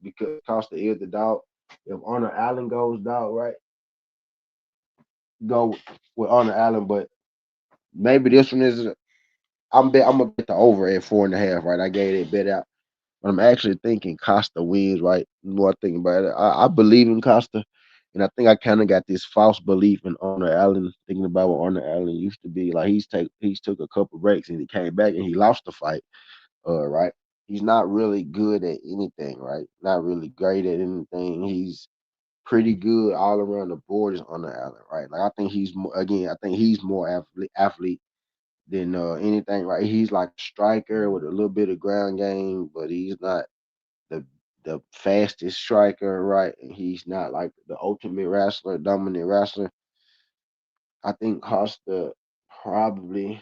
because Costa is the dog. If Arnold Allen goes dog, right? Go with Arnold Allen, but maybe this one is. I'm gonna bet the over at 4.5, right? I gave that bet out, but I'm actually thinking Costa wins, right? The more I think about it, I believe in Costa, and I think I kind of got this false belief in Arnold Allen. Thinking about what Arnold Allen used to be, like he's took a couple breaks and he came back and he lost the fight, right? He's not really good at anything, right? Not really great at anything. He's pretty good all around the board is Arnold Allen, right? Like I think he's more, again, I think he's more athlete than anything, right? He's like a striker with a little bit of ground game, but he's not the the fastest striker, right? And he's not like the ultimate wrestler, dominant wrestler. I think Costa probably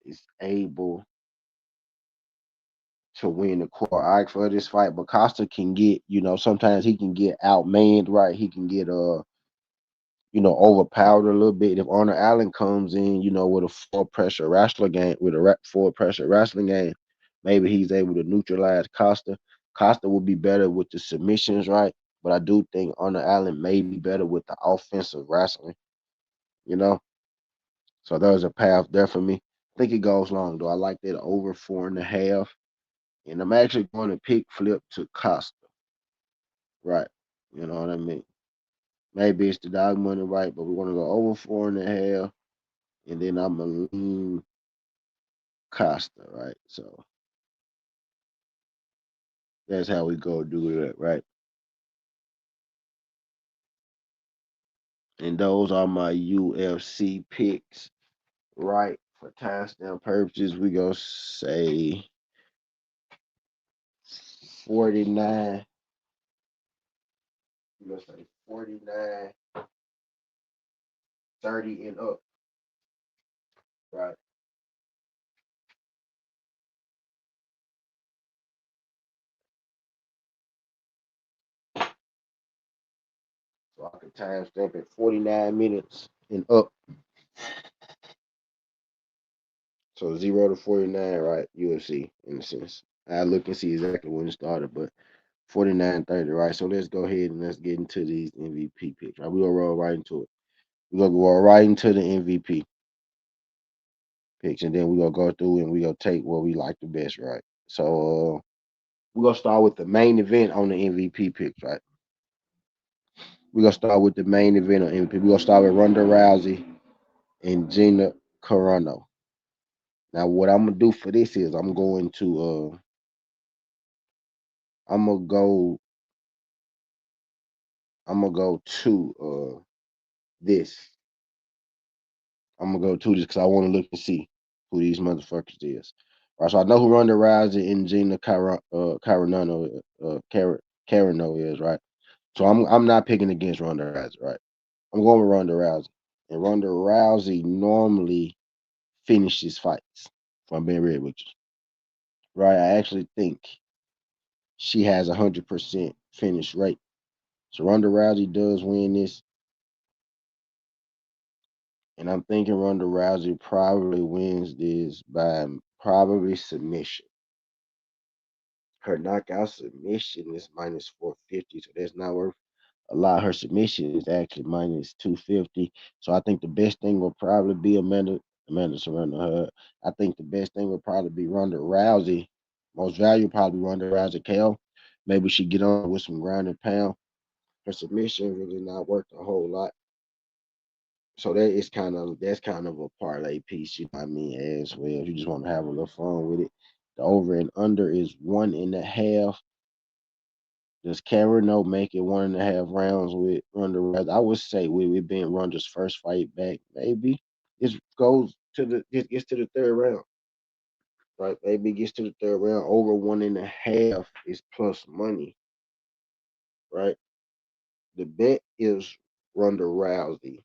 is able to win the core arc for this fight, but Costa can get, sometimes he can get outmanned, right? He can get overpowered a little bit. If Arnold Allen comes in, with a full pressure wrestling game, with a full pressure wrestling game, maybe he's able to neutralize Costa. Costa will be better with the submissions, right? But I do think Arnold Allen may be better with the offensive wrestling, you know? So there's a path there for me. I think it goes long, though. I like that over 4.5. And I'm actually going to pick flip to Costa, right? You know what I mean? Maybe it's the dog money, right? But we're going to go over 4.5. And then I'm gonna lean Costa, right? So that's how we go do that, right? And those are my UFC picks, right? For timestamp purposes, we go say 49. We go say 49, 30 and up, right? So I can timestamp at 49 minutes and up. So 0 to 49, right? UFC in a sense. I look and see exactly when it started, but 49-30, right? So let's go ahead and let's get into these MVP picks, right? We're gonna roll right into it. We're gonna go right into the MVP picks, and then we're gonna go through and we're gonna take what we like the best, right? So we're gonna start with the main event on the MVP picks, right? We're gonna start with the main event on MVP. We're gonna start with Ronda Rousey and Gina Carano. Now, what I'm gonna do for this is I'm gonna go I'm gonna go to this. I'm gonna go to this because I want to look and see who these motherfuckers is. All right, so I know who Ronda Rousey and Gina Carano is, right? So I'm not picking against Ronda Rousey, right? I'm going with Ronda Rousey. And Ronda Rousey normally finishes fights. If I'm being real with you, right? I actually think she has 100% finish rate. So Ronda Rousey does win this, and I'm thinking Ronda Rousey probably wins this by probably submission. Her knockout submission is minus 450, so that's not worth a lot. Her submission is actually minus 250. So I think the best thing will probably be Amanda Serrano. I think the best thing will probably be Ronda Rousey. Most value probably Ronda Rousey KO. Maybe she get on with some ground and pound. Her submission really not worth a whole lot. So that's kind of a parlay piece, you know what I mean, as well. If you just want to have a little fun with it. The over and under is 1.5. Does Carano make it 1.5 rounds with Ronda Rousey? I would say with it being Ronda's first fight back, maybe it gets to the third round. Right? Maybe it gets to the third round. Over 1.5 is plus money. Right? The bet is Ronda Rousey.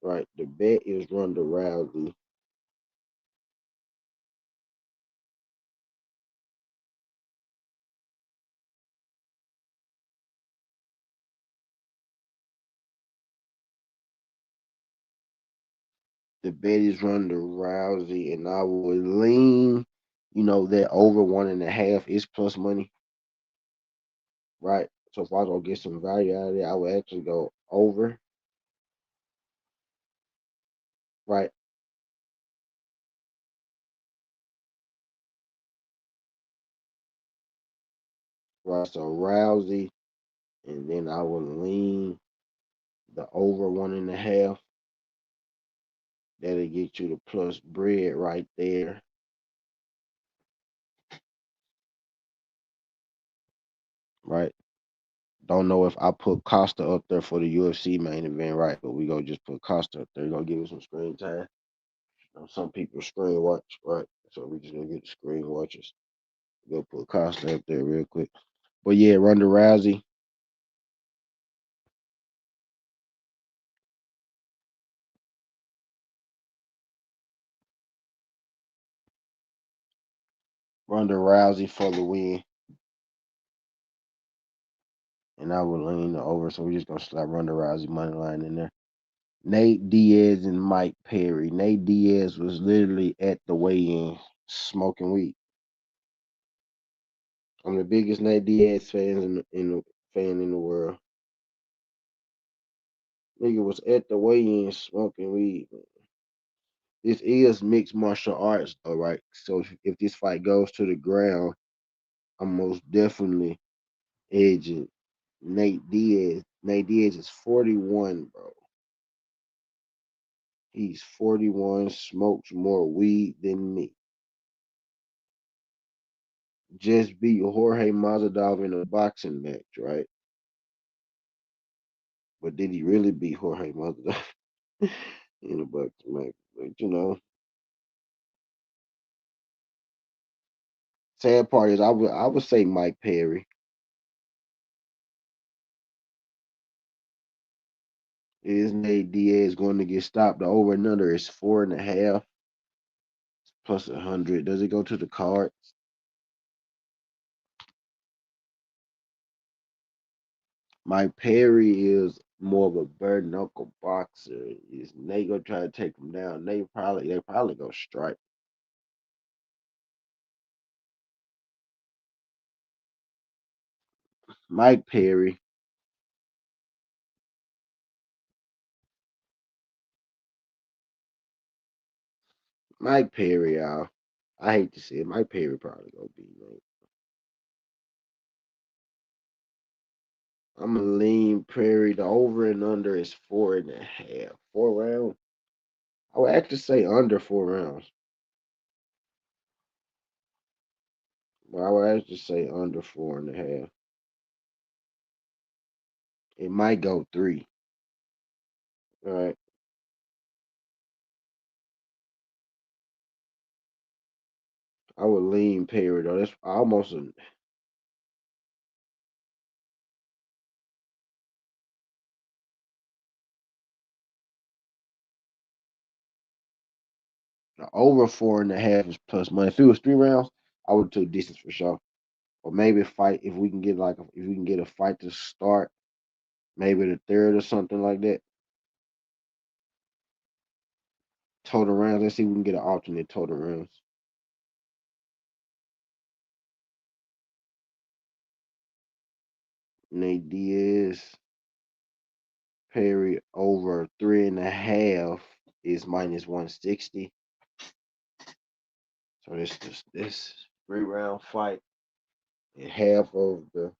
Right? The bet is Ronda Rousey. The bet is Ronda Rousey, and I would lean, that over 1.5 is plus money, right? So if I was gonna get some value out of it, I would actually go over, right? Right. So Rousey, and then I would lean the over 1.5. That'll get you the plus bread right there, right? Don't know if I put Costa up there for the UFC main event, right? But we gonna just put Costa up there. Gonna give it some screen time. Some people screen watch, right? So we just gonna get the screen watchers. Go put Costa up there real quick. But yeah, Ronda Rousey. Ronda Rousey for the win. And I would lean the over. So we're just gonna slap Ronda Rousey money line in there. Nate Diaz and Mike Perry. Nate Diaz was literally at the weigh-in smoking weed. I'm the biggest Nate Diaz fan in the world. Nigga was at the weigh-in smoking weed. This is mixed martial arts, though, right? So if this fight goes to the ground, I'm most definitely edging Nate Diaz. Nate Diaz is 41, bro. He's 41, smokes more weed than me. Just beat Jorge Masvidal in a boxing match, right? But did he really beat Jorge Masvidal in a boxing match? But sad part is I would say Mike Perry. Is Nate Diaz going to get stopped? The over and under is 4.5 plus 100. Does it go to the cards? Mike Perry is more of a bare knuckle boxer. Is Nate gonna try to take him down? They probably go strike. Mike Perry. Mike Perry, y'all. I hate to say it. Mike Perry probably gonna beat Nate. I'm a lean Perry. The over and under is 4.5. 4 rounds. I would actually say under 4 rounds. But I would actually say under 4.5. It might go 3. All right. I would lean Perry though. That's almost a Over 4.5 is plus money. If it was 3 rounds, I would took distance for sure. Or maybe fight if we can get if we can get a fight to start, maybe the third or something like that. Total rounds. Let's see if we can get an alternate total rounds. Nate Diaz, Perry over 3.5 is minus 160. So this 3 round fight and half of the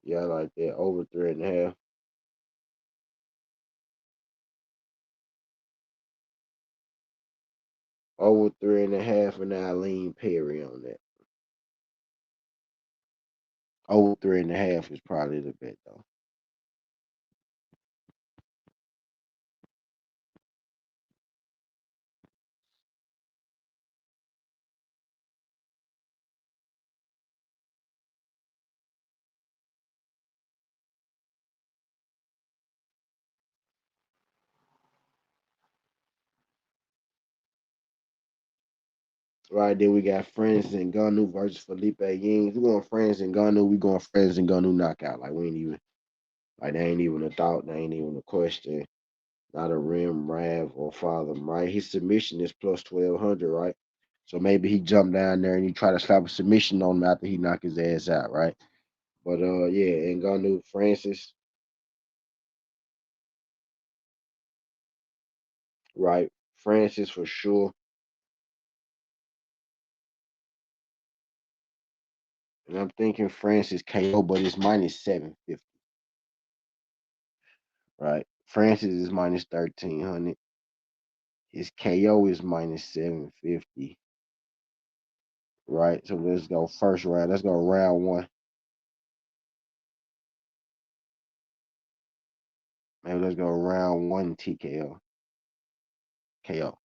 yeah, I like that over 3.5. Over 3.5, and I lean Perry on that. Over 3.5 is probably the bet though. Right then we got Francis Ngannou versus Felipe Yings. We going Francis Ngannou. We going Francis Ngannou knockout. Like we ain't even that ain't even a thought. That ain't even a question. Not a rim, Rav, or Fathom, right? His submission is plus 1,200, right? So maybe he jumped down there and he try to slap a submission on him after he knocked his ass out, right? But yeah, Ngannou Francis, right? Francis for sure. And I'm thinking Francis KO, but it's minus 750, right? Francis is minus 1,300. His KO is minus 750, right? So let's go first round. Let's go round one. Maybe let's go round one TKO. KO.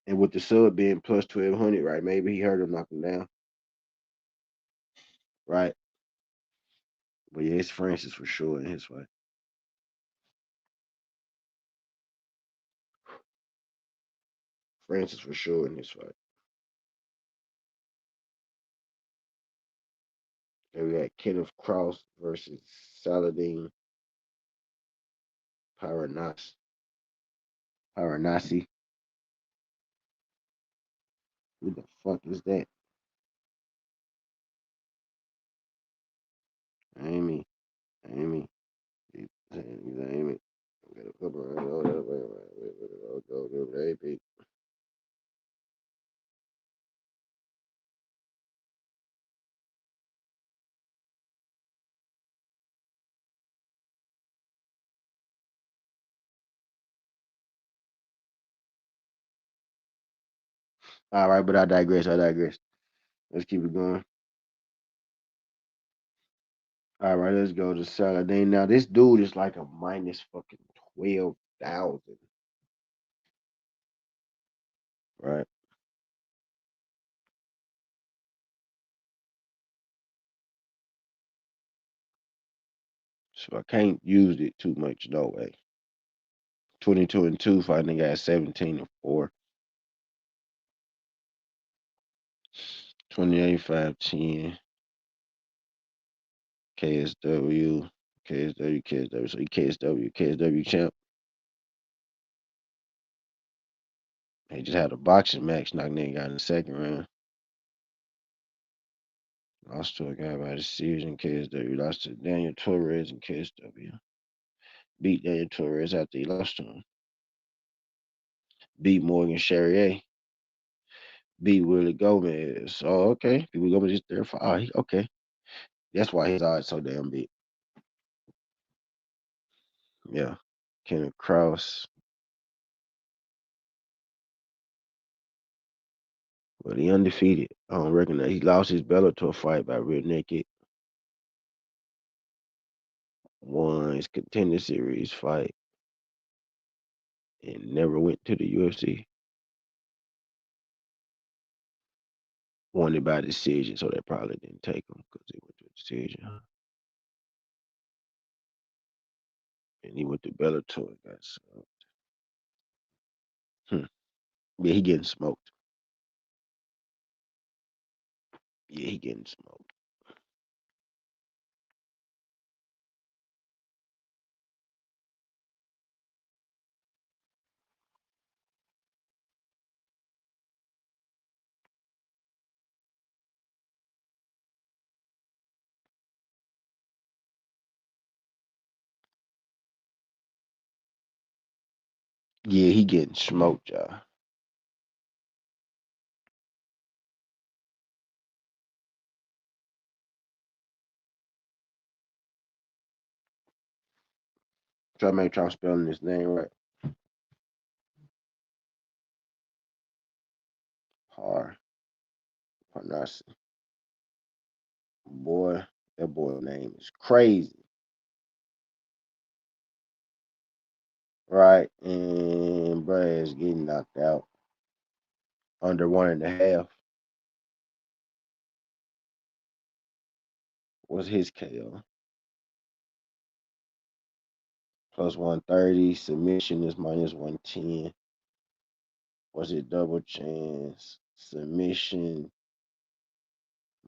And with the sub being plus 1,200, right? Maybe he heard him knock him down, right? But yeah, it's Francis for sure in his fight. Francis for sure in his fight. And we got Kenneth Cross versus Saladin Paranas. Paranasi. Who the fuck is that? Amy. Amy. Amy. Got a couple of AP. All right, but I digress. I digress. Let's keep it going. All right, let's go to Saladin. Now, this dude is like a minus fucking 12,000, right? So I can't use it too much, no way. 22-2, fighting got 17-4. 28, 5-10. KSW, KSW, KSW. So he KSW champ. He just had a boxing match, knocked nigga got in the second round. Lost to a guy by decision, KSW. Lost to Daniel Torres in KSW. Beat Daniel Torres after he lost to him. Beat Morgan Charrier. Beat Willie Gomez. Oh, okay. Willie Gomez is there for okay. That's why his odds so damn big. Yeah. Kenneth Krause. But he undefeated. I don't reckon that he lost his Bellator fight by rear naked. Won his contender series fight and never went to the UFC. wanted by decision, so they probably didn't take him because he went to a decision. And he went to Bellator and got smoked. Yeah, he getting smoked. Yeah, he getting smoked. Yeah, he getting smoked, y'all. Try to make sure I'm spelling his name right. Hard. Pronounce it. Boy, that boy name is crazy. Right? And Brad's getting knocked out under 1.5. What's his KO? Plus 130. Submission is minus 110. Was it double chance? Submission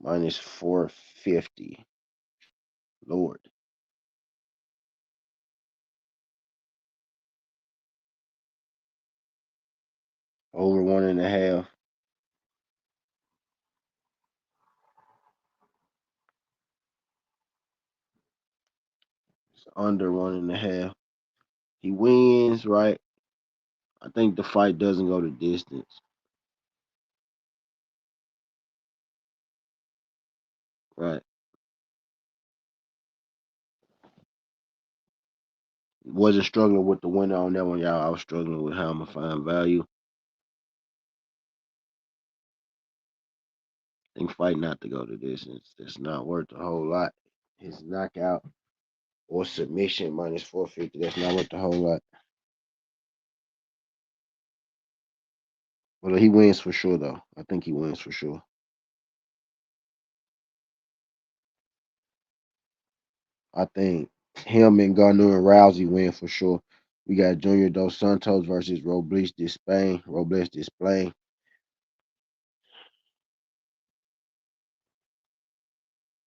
minus 450. Lord. Over 1.5. It's under 1.5. He wins, right? I think the fight doesn't go the distance. Right. Wasn't struggling with the winner on that one, y'all. I was struggling with how I'm gonna find value. I think fight not to go the distance. That's not worth a whole lot. His knockout or submission minus 450. That's not worth a whole lot. But he wins for sure, though. I think he wins for sure. I think him and Garner and Rousey win for sure. We got Junior Dos Santos versus Robles de Spain. Robles de Spain.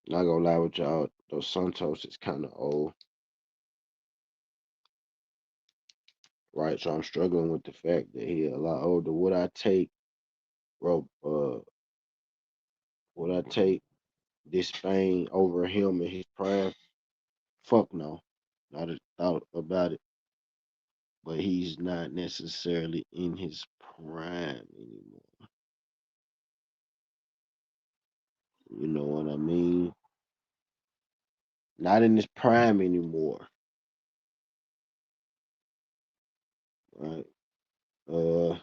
Not gonna lie with y'all, Dos Santos is kind of old, right? So I'm struggling with the fact that he a lot older. Would I take this Spain over him in his prime? Fuck no. Not a thought about it. But he's not necessarily in his prime anymore. You know what I mean? Not in his prime anymore. Right? Uh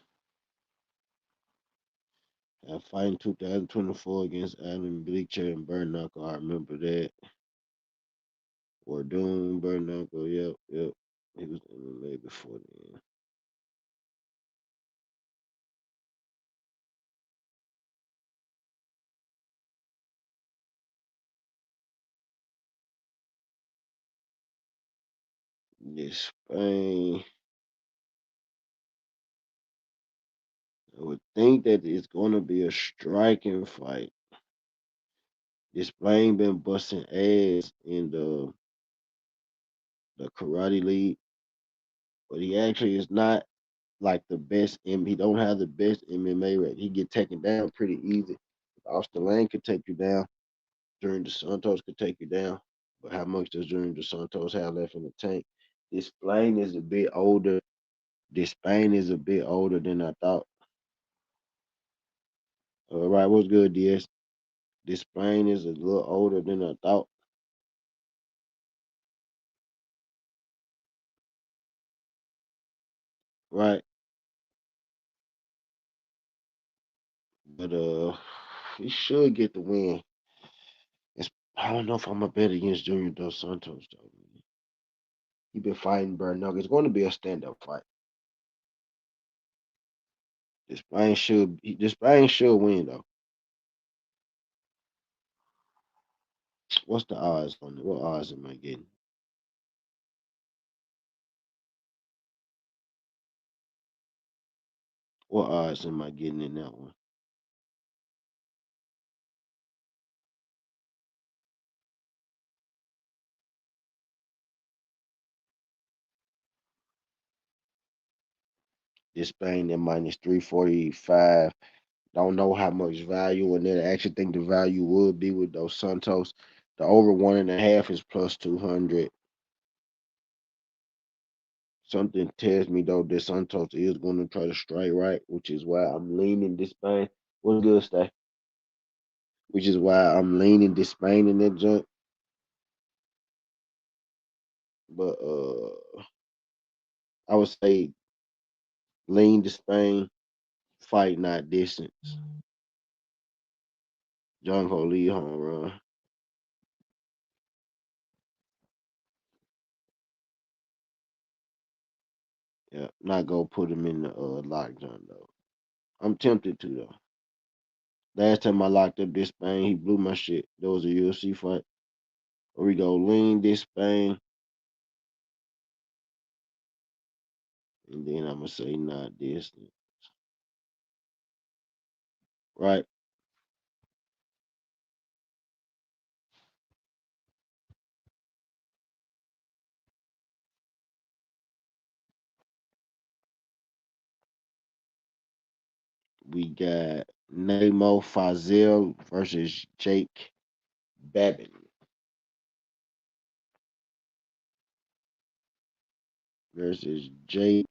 I fight in 2024 against Adam Bleacher and Burn Knuckle. I remember that. Or Doom, Burn Knuckle, yep. He was in MMA before then. This Spain. I would think that it's gonna be a striking fight. This Spain been busting ass in the karate league, but he actually is not like the best. He don't have the best MMA rate. He get taken down pretty easy. Austin Lane could take you down. Junior Dos Santos could take you down. But how much does Junior Dos Santos have left in the tank? This Spain is a bit older. This Spain is a bit older than I thought. All right, what's good, DS? This Spain is a little older than I thought. Right, but he should get the win. It's, I don't know if I'm a bet against Junior Dos Santos though. He been fighting Bernard. It's going to be a stand-up fight. This Spain should win though. What's the odds on it? What odds am I getting? What odds am I getting in that one? This Spain at minus 345. Don't know how much value in it. I actually think the value would be with those Santos. The over 1.5 is plus 200. Something tells me though that Santos is going to try to strike right, which is why I'm leaning this Spain. What's good, stay? Which is why I'm leaning this Spain in that junk. But I would say lean to Spain, fight not distance. John Ho Lee home run. Yeah, not gonna put him in the lockdown though. I'm tempted to though. Last time I locked up this Spain, he blew my shit. There was a UFC fight. Here we go, lean this Spain, and then I'm gonna say not distance. Right. We got Nemo Fazil versus Jake Babin versus Jake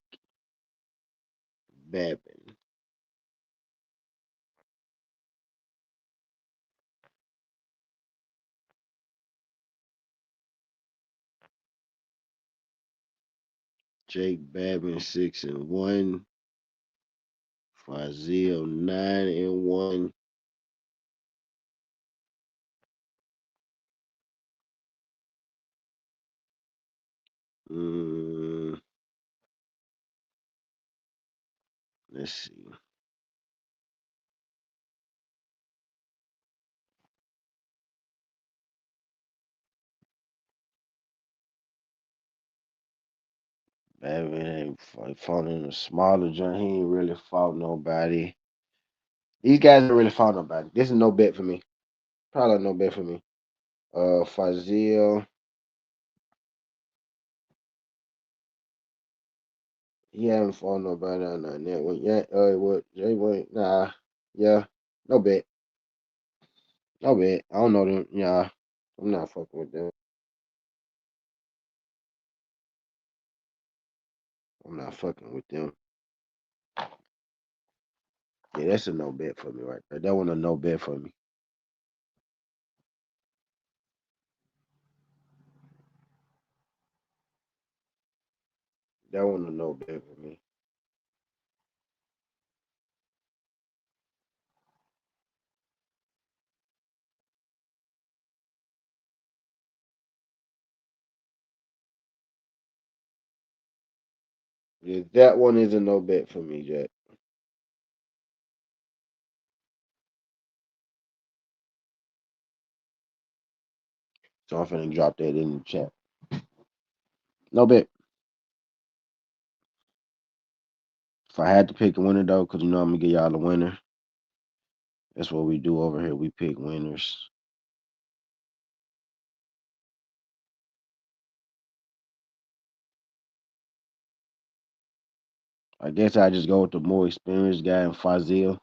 Babin. Jake Babin 6-1. Fazil 9-1. Mm, let's see. Babin ain't fought in a smaller joint. He ain't really fought nobody. These guys ain't really fought nobody. This is no bet for me. Probably no bet for me. Fazil, he haven't fought nobody on that network. Yeah, what? Jay Wayne? Nah, yeah, no bet. No bet. I don't know them. Yeah, I'm not fucking with them. I'm not fucking with them. Yeah, that's a no bet for me right there. That one a no bet for me. That one a no bet for me. Yeah, that one is a no bet for me, Jack. So I'm finna drop that in the chat. No bet. If I had to pick a winner though, because you know I'm gonna give y'all a winner. That's what we do over here. We pick winners. I guess I just go with the more experienced guy in Fazil.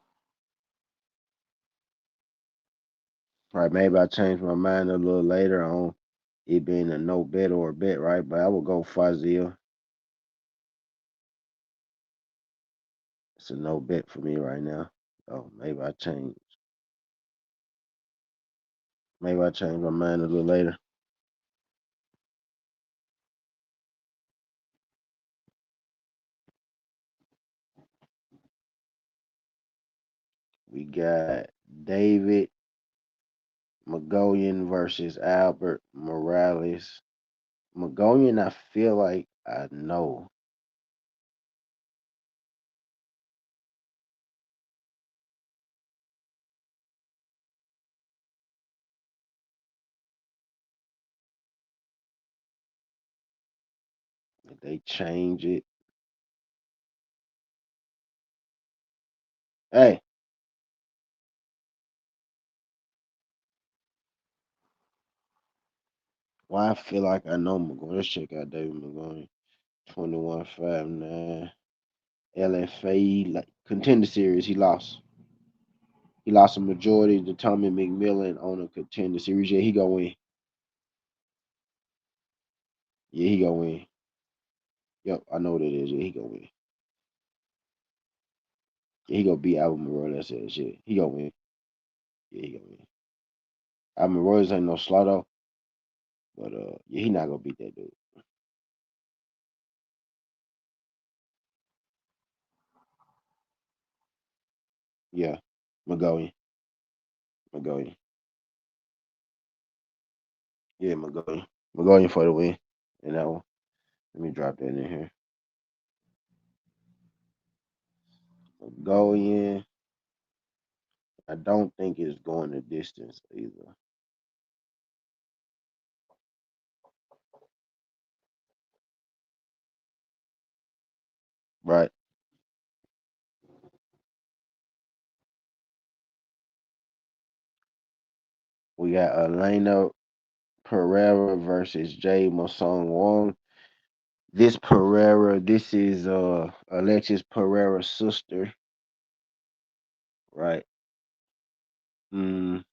Right, maybe I change my mind a little later on it being a no bet or a bet, right? But I would go Fazil. It's a no bet for me right now. Oh, maybe I change my mind a little later. We got David Magolian versus Albert Morales. Magolian, I feel like I know. they change it. Hey, why I feel like I know McGuire. Let's check out David McGuire. 21-5-9. LFA like contender series. He lost. He lost a majority to Tommy McMillan on a contender series. Yeah, he gonna win. Yeah, he gonna win. Yep, I know what it is. Yeah, he gonna win. Yeah, he gonna beat Alvin Monroe. That's it. Shit. He gonna win. Yeah, he gonna win. Alvin Monroe ain't no slaughter, but yeah, he not gonna beat that dude. Yeah, McGowan. McGowan. Yeah, McGowan. McGowan for the win. And that one. Let me drop that in here. McGowan. I don't think it's going the distance either. Right. We got Elena Pereira versus Jay Mosong Wong. This Pereira, this is Alexis Pereira's sister, right? Mm,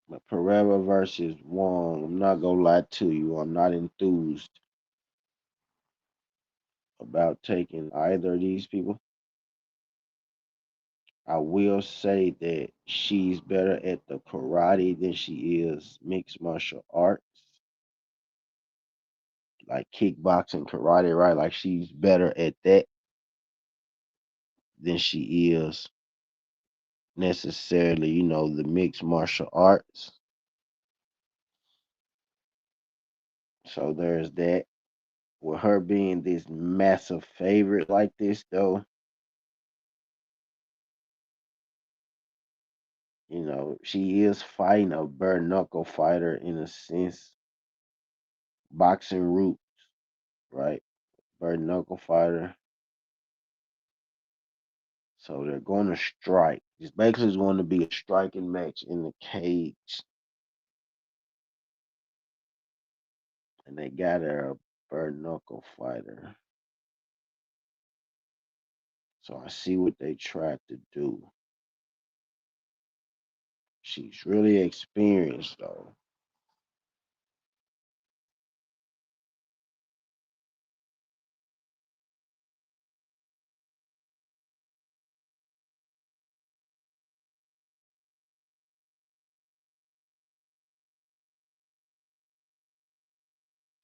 but Pereira versus Wong. I'm not gonna lie to you. I'm not enthused about taking either of these people. I will say that she's better at the karate than she is mixed martial arts, like kickboxing, karate, right? Like she's better at that than she is necessarily, the mixed martial arts. So there's that. With her being this massive favorite like this, though, she is fighting a bare knuckle fighter in a sense, boxing route, right? Bare knuckle fighter. So they're going to strike. It's basically going to be a striking match in the cage, and they got her a bare knuckle fighter. So I see what they tried to do. She's really experienced though.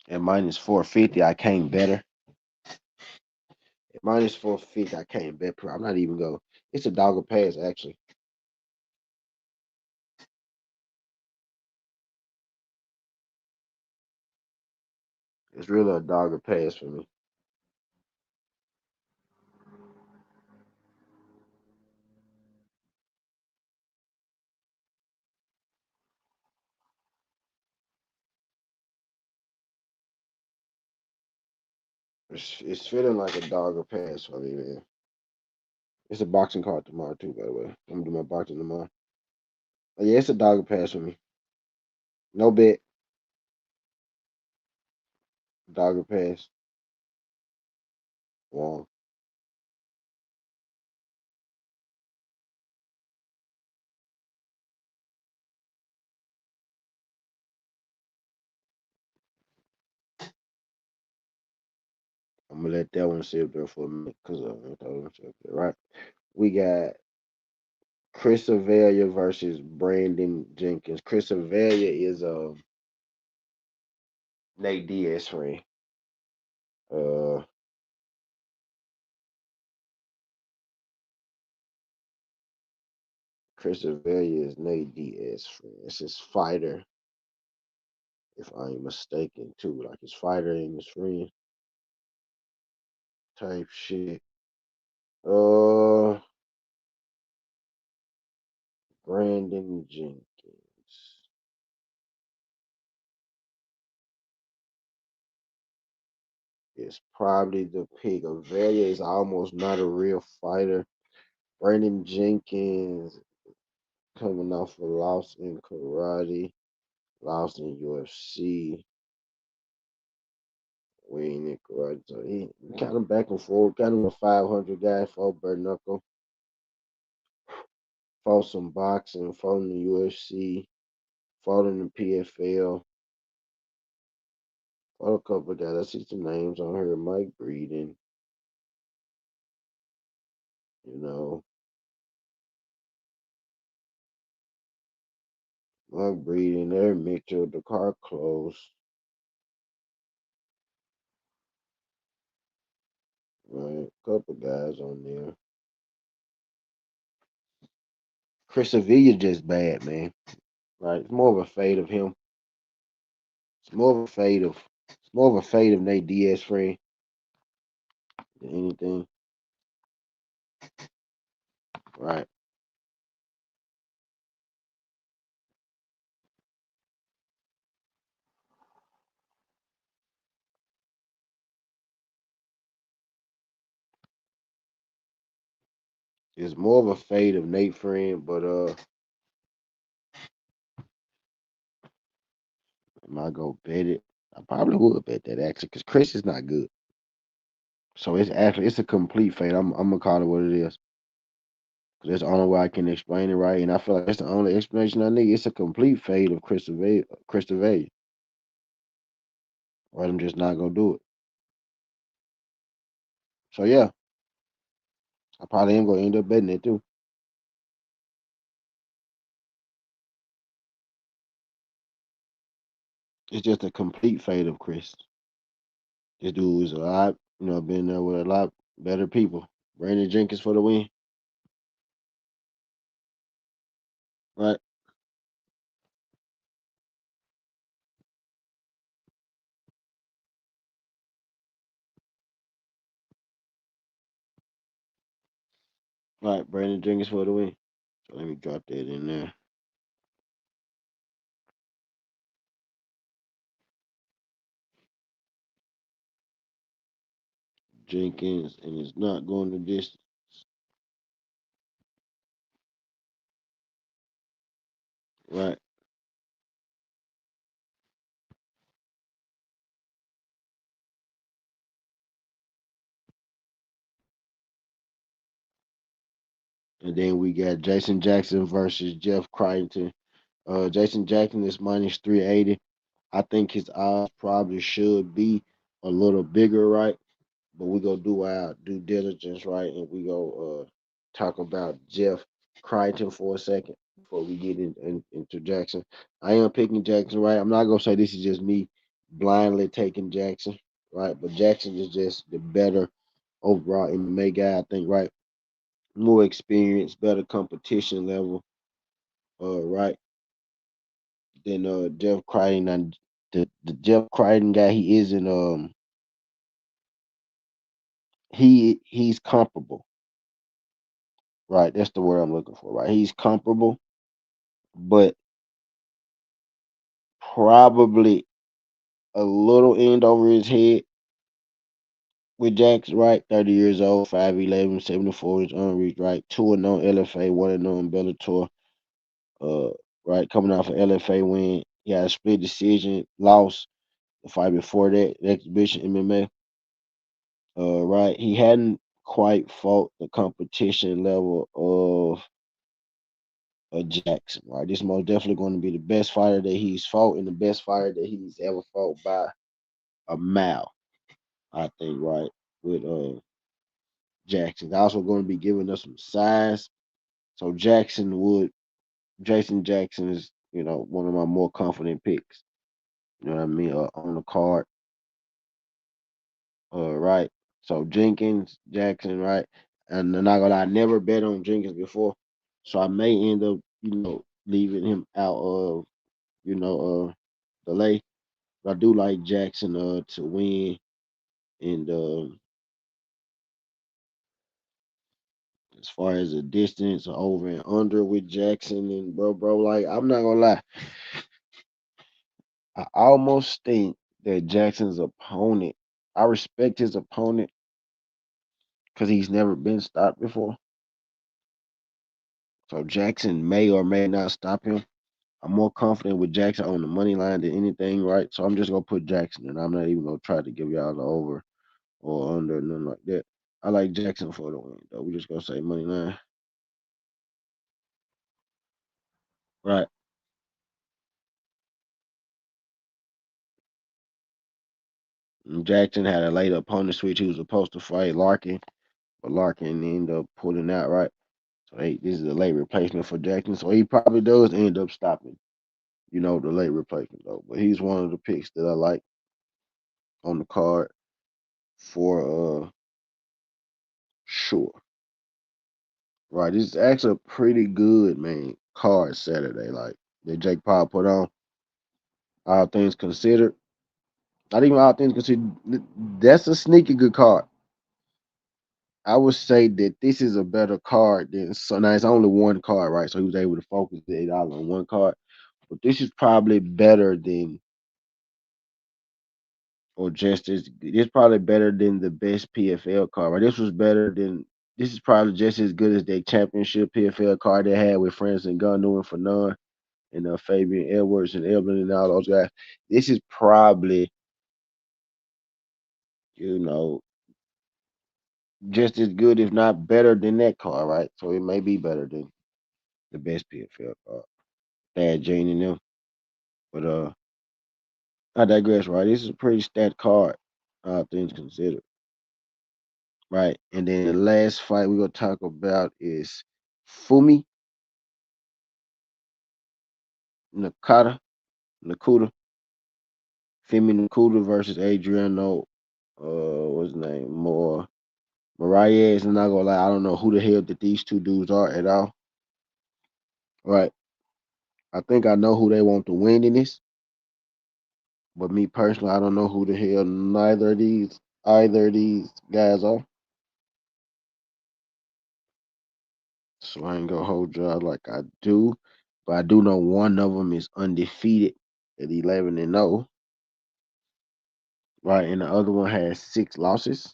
At minus 450, I can't bet her. At minus 450, I can't bet her. I'm not even go. It's a dogger pass actually. It's really a dogger pass for me. It's feeling like a dogger pass for me, man. It's a boxing card tomorrow too, by the way. I'm gonna do my boxing tomorrow. But yeah, it's a dogger pass for me. No bet, dogger pass. Wrong. I'm gonna let that one sit there for a minute because I thought it was up there, right? We got Chris Avella versus Brandon Jenkins. Chris Avella is Nate Diaz friend. Uh, Chris Avella is Nate Diaz friend. It's his fighter, if I ain't mistaken, too. Like his fighter and his friend type shit. Uh, Brandon Jenkins. Is probably the pick. Avelia is almost not a real fighter. Brandon Jenkins coming off a loss in karate, lost in UFC, winning in karate. So he kind of back and forth, kind of a 500 guy, fought bare knuckle, fought some boxing, fought in the UFC, fought in the PFL, fought a couple of guys. I see some names on here. Mike Breeden, you know, Mike Breeden, Eric Mitchell, the car closed. Right, couple guys on there. Chris Sevilla just bad, man. Right, it's more of a fade of him. It's more of a fade of. It's more of a fade of Nate Diaz friend than anything. Right, it's more of a fade of Nate friend. But am I go bet it? I probably would bet that actually because Chris is not good. So it's a complete fade. I'm gonna call it what it is. 'Cause that's the only way I can explain it right, and I feel like that's the only explanation I need. It's a complete fade of Chris Sevilla. Chris Sevilla. Right, I'm just not gonna do it. So yeah, I probably am gonna end up betting it too. It's just a complete fade of Chris. This dude is a lot, been there with a lot better people. Brandon Jenkins for the win. Right, right. Brandon Jenkins for the win. So let me drop that in there. Jenkins, and it's not going to distance. Right. And then we got Jason Jackson versus Jeff Crichton. Jason Jackson is minus 380. I think his odds probably should be a little bigger, right? But we go do our due diligence, right? And we go talk about Jeff Crichton for a second before we get into Jackson. I am picking Jackson, right? I'm not gonna say this is just me blindly taking Jackson, right? But Jackson is just the better overall MMA guy, I think, right? More experience, better competition level, right? Than Jeff Crichton. And the Jeff Crichton guy, he isn't he's comparable. Right, that's the word I'm looking for. Right, he's comparable, but probably a little end over his head with Jackson. Right, 30 years old, 5'11", 74 inch unreached. Right, 2-0 LFA, 1-0 in Bellator. Uh, right, coming off an LFA win, he had a split decision, lost the fight before that, the exhibition MMA. Right, he hadn't quite fought the competition level of Jackson. Right, this is most definitely going to be the best fighter that he's fought and the best fighter that he's ever fought by a mile. I think right with Jackson. He's also going to be giving us some size. So Jason Jackson is one of my more confident picks. You know what I mean on the card. Right. So Jenkins, Jackson, right. And I'm not gonna lie, I never bet on Jenkins before, so I may end up leaving him out of you know the lay. But I do like Jackson to win. And let's as far as the distance over and under with Jackson and bro, like I'm not gonna lie, I almost think that Jackson's opponent, I respect his opponent because he's never been stopped before. So Jackson may or may not stop him. I'm more confident with Jackson on the money line than anything, right? So I'm just gonna put Jackson, and I'm not even gonna try to give y'all the over or under, nothing like that. I like Jackson for the win, though. We just gonna say money line, right? And Jackson had a late opponent switch. He was supposed to fight Larkin, but Larkin ended up pulling out, right? So this is a late replacement for Jackson. So he probably does end up stopping, the late replacement though. But he's one of the picks that I like on the card for sure. Right. This is actually a pretty good card Saturday, like that Jake Paul put on. All things considered. Not even all things considered. That's a sneaky good card. I would say that this is a better card than so now it's only one card, right? So he was able to focus the $8 on one card. But this is probably better than or just as it's probably better than the best PFL card, right? This is probably just as good as the championship PFL card they had with Francis and Ngannou and Fanon and Fabian Edwards and Evelyn and all those guys. This is probably, you know, just as good, if not better than that card, right? So it may be better than the best PFL card. Thad Jane and them. But I digress, right? This is a pretty stat card, all things considered. Right. And then the last fight we're gonna talk about is Fumi Nakata, Nakuda, Femi Nakuda versus Adriano, what's his name? Moraes. And not gonna lie, I don't know who the hell that these two dudes are at all. Right. I think I know who they want to win in this, but me personally, I don't know who the hell either of these guys are. So I ain't gonna hold y'all like I do, but I do know one of them is undefeated at 11-0, right? And the other one has 6 losses.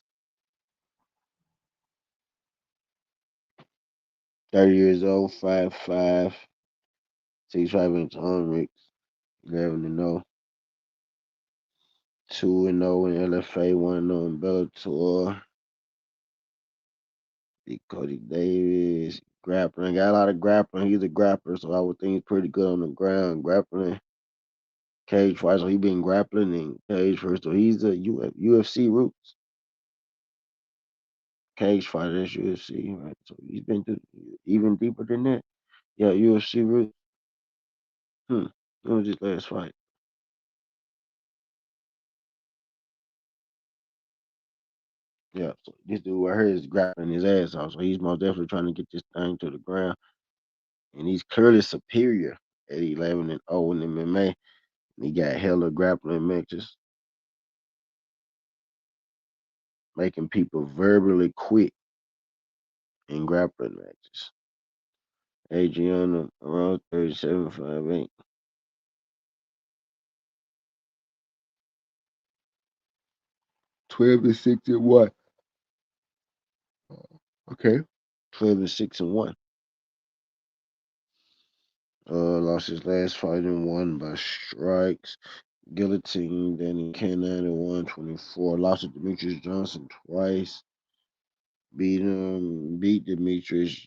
30 years old, 5'5", 6'5" Rick, 11-0, 2-0 in LFA, 1-0 in Bellator. Big Cody Davis, grappling, got a lot of grappling. He's a grappler, so I would think he's pretty good on the ground, grappling. Cage fight, so he been grappling in cage first. So he's a UFC roots. Cage fighter, that's UFC, right? So he's been through even deeper than that. Yeah, UFC roots. What was his last fight? Yeah, so this dude right here is grappling his ass off. So he's most definitely trying to get this thing to the ground. And he's clearly superior at 11-0 in MMA. And he got hella grappling matches, making people verbally quit in grappling matches. Adriana around 37.58. 12-6-1. Okay. 12-6-1. Lost his last fight and won by strikes. Guillotine, Danny Cannon at 124. Lost to Demetrius Johnson twice. Beat Demetrius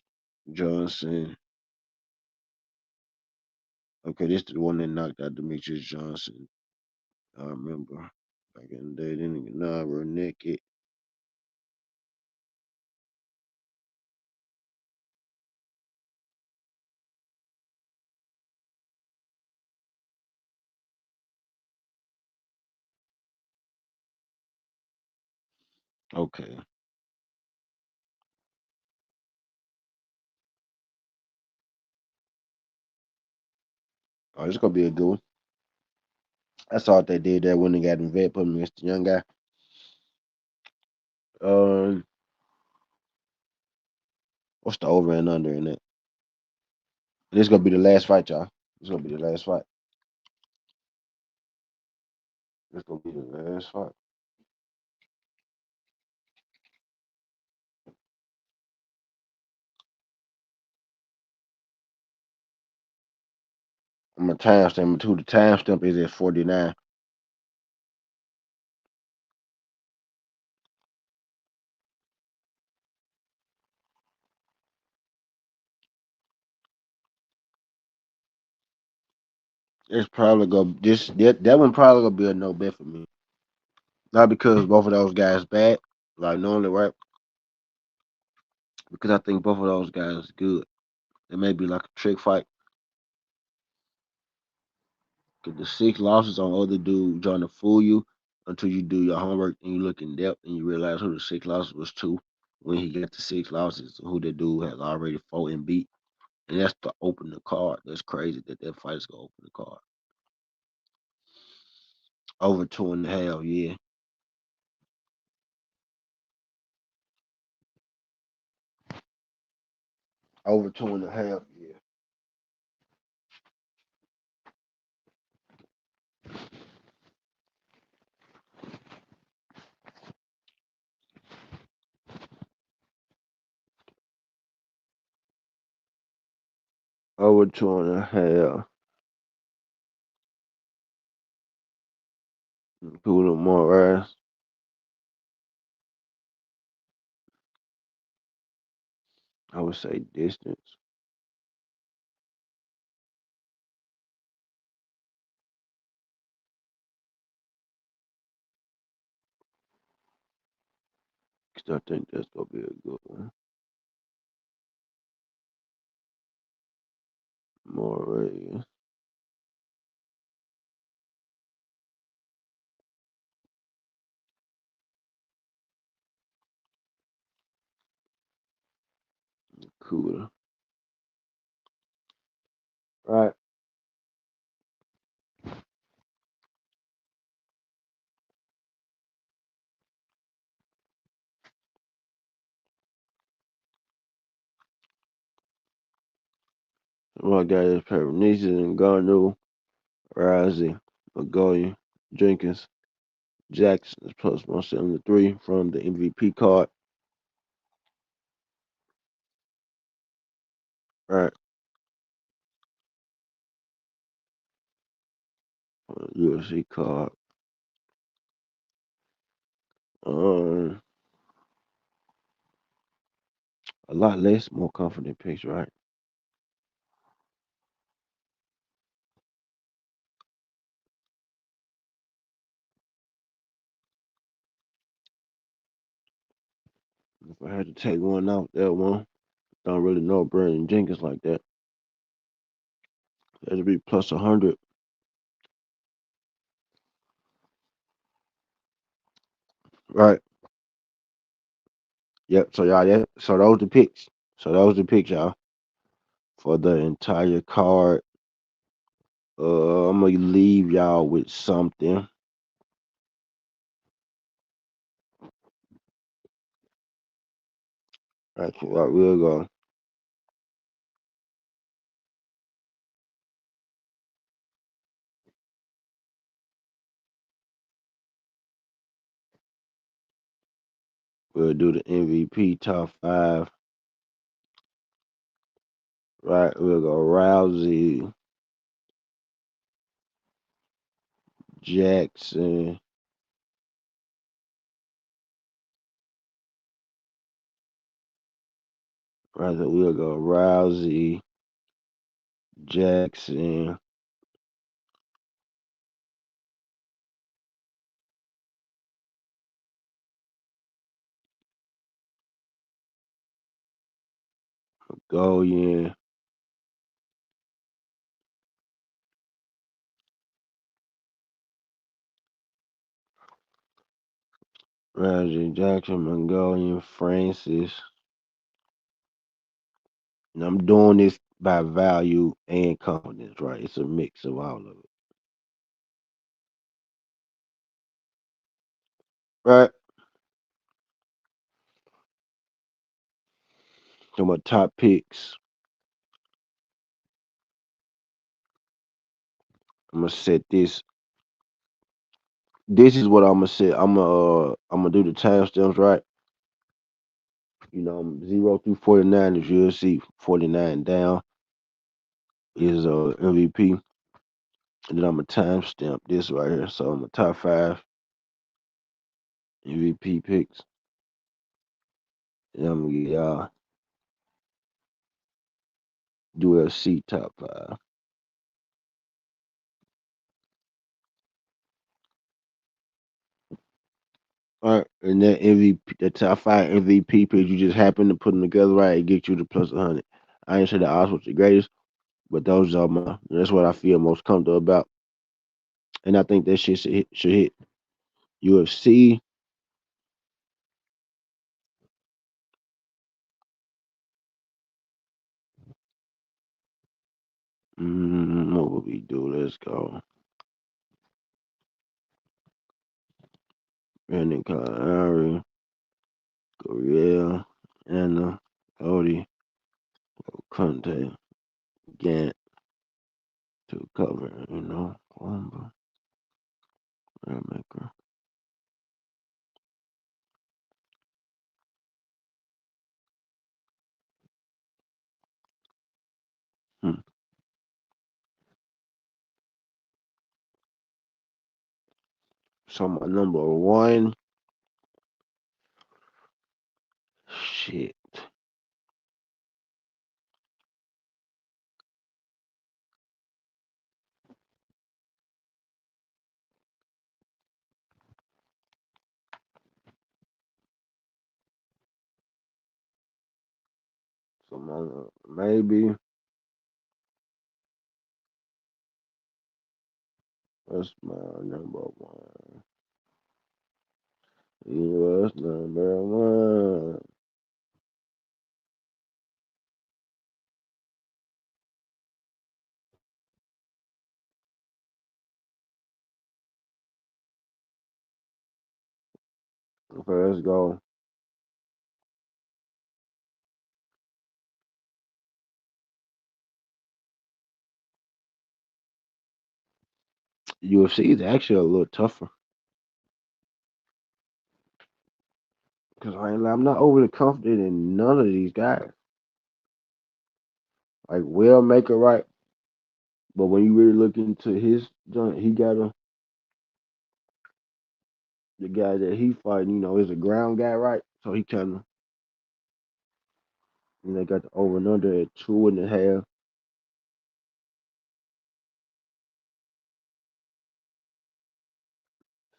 Johnson. Okay, this is the one that knocked out Demetrius Johnson. I remember back in the day. Didn't get real naked. Okay. Oh, this gonna be a good one. I saw what they did there when they got in vet, put him against the young guy. Um, What's the over and under in it? This gonna be the last fight, y'all. This gonna be the last fight. This gonna be the last fight. I'm gonna timestamp it too. The timestamp is at 49. It's probably gonna that one probably gonna be a no bet for me. Not because both of those guys bad, like normally, right? Because I think both of those guys good. It may be like a trick fight. Cause the 6 losses on other dude trying to fool you until you do your homework and you look in depth and you realize who the 6 losses was to. When he got the 6 losses, who the dude has already fought and beat. And that's to open the card. That's crazy that fight is gonna open the card. Over 2.5, yeah. Over 2.5, yeah. Over 2.5. Cool more ass. I would say distance. Cause I think that's gonna be a good one. More radius. Cooler. Right. My guy is Peronese and Garneau, Rousey, Magoya, Jenkins, Jackson is plus 173 from the MVP card. Right. UFC card. Um, a lot less, more confident picks, right? If I had to take one out, that one, don't really know Brandon Jenkins like that. That'd be plus 100. Right. Yep. So y'all, yeah. So those the picks. So those the picks, y'all, for the entire card. I'm gonna leave y'all with something. Right, we'll go. We'll do the MVP top 5. Right. We'll go Rousey, Jackson. Rather, we'll go Rousey, Jackson, Goyen. Rousey, Jackson, Mongolian, Francis. And I'm doing this by value and confidence, right? It's a mix of all of it. Right? So my top picks. I'm gonna set this. This is what I'm gonna set. I'm gonna do the timestamps right. You know, 0 through 49 is UFC. 49 down is MVP, and then I'm gonna timestamp this right here. So I'm a top five MVP picks, and I'm gonna get y'all UFC top five. All right, and that MVP, the top five MVP picks, you just happen to put them together right, it gets you to plus 100. I ain't say the odds was the greatest, but those are my. That's what I feel most comfortable about, and I think that shit should hit. UFC. What would we do? Let's go. Brandon Carano, Gurriel, Anna, Cody, Conte, Gant to cover, Columba, Maker. Hmm. So my number one, shit. So maybe that's my number one. You was number one. Okay, let's go. UFC is actually a little tougher because I'm not overly confident in none of these guys. Like Will Maker, right? But when you really look into his joint, he got the guy that he fighting, is a ground guy, right? So he kind of, got the over and under at 2.5.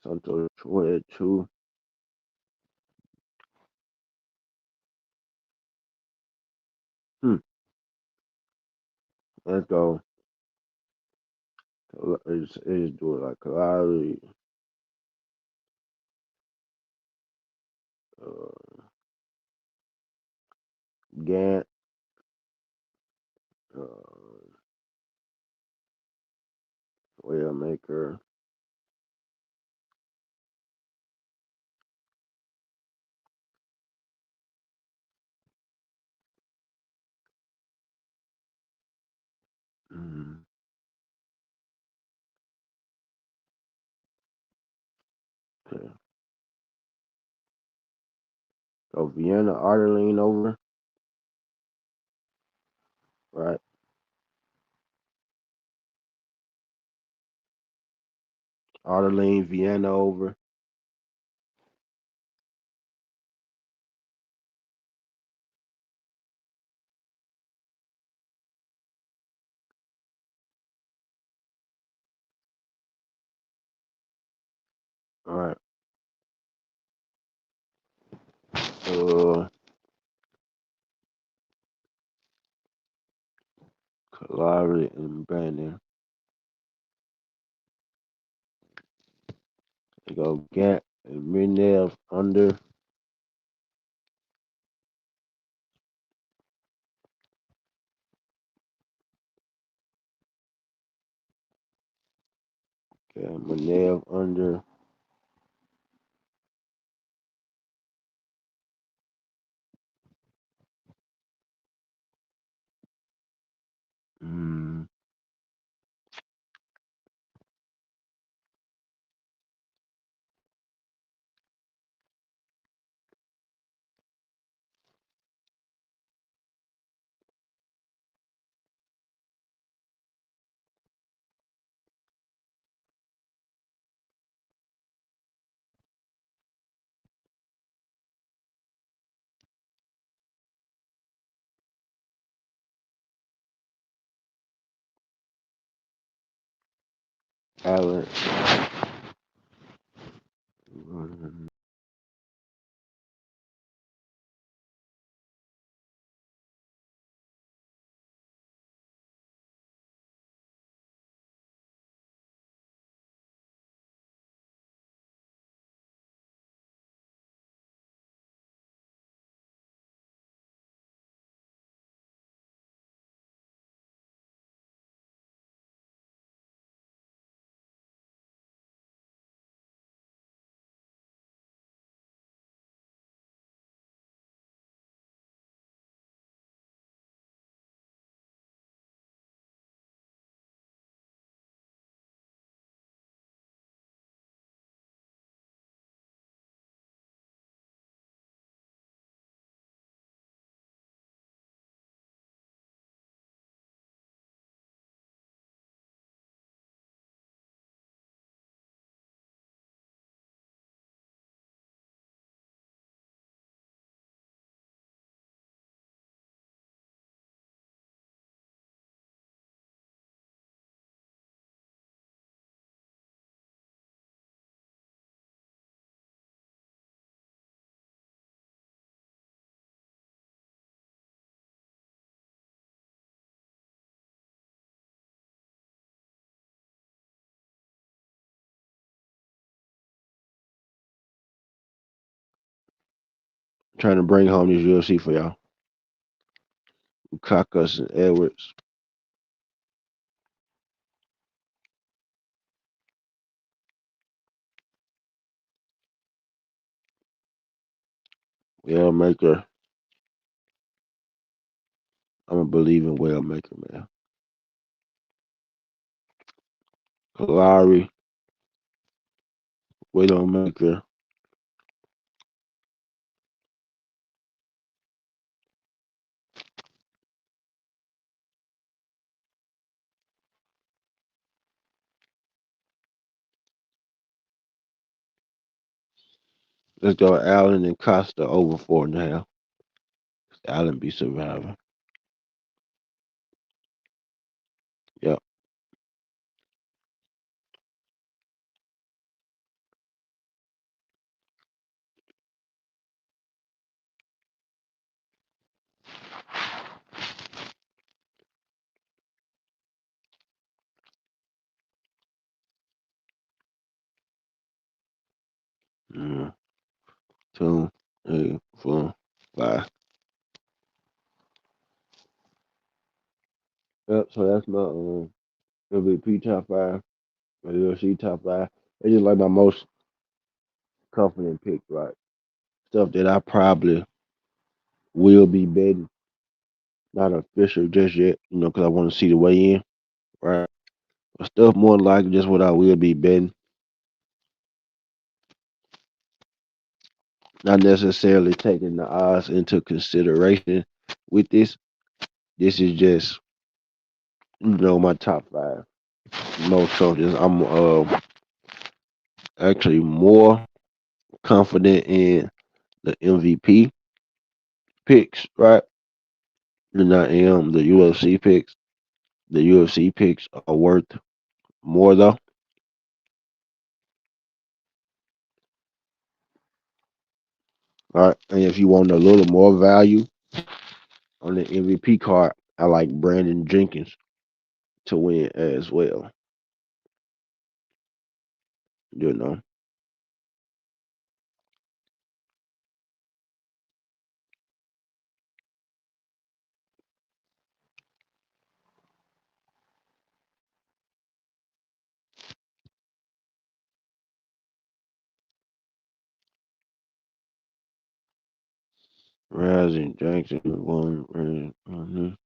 Santos Troy at 2. Hmm. Let's go. Let's do it like Kalari, uh, Gant, uh, Waymaker. Mm, okay. So Vienna Ardeline over, right? Ardeline, Vienna over. All right. Uh, Kalari and Brandon. They go Gant and Minev under. Okay, Minev under. Mm, Allen. Mm, trying to bring home this UFC for y'all. Caucus and Edwards. Wellmaker. I'm a believe in Wellmaker, man. Kalari, Widowmaker. Let's go Allen and Costa over 4.5. Allen be surviving. Yep. Mm, 2, 3, 4, 5. Yep. So that's my MVP top 5. My UFC top 5. It's just like my most confident pick, right? Stuff that I probably will be betting. Not official just yet, because I want to see the way in, right? But stuff more like just what I will be betting. Not necessarily taking the odds into consideration with this. This is just, my top 5. Most coaches, I'm actually more confident in the MVP picks, right, than I am the UFC picks. The UFC picks are worth more though, right? And if you want a little more value on the MVP card, I like Brandon Jenkins to win as well. You know, Rousey Jackson won.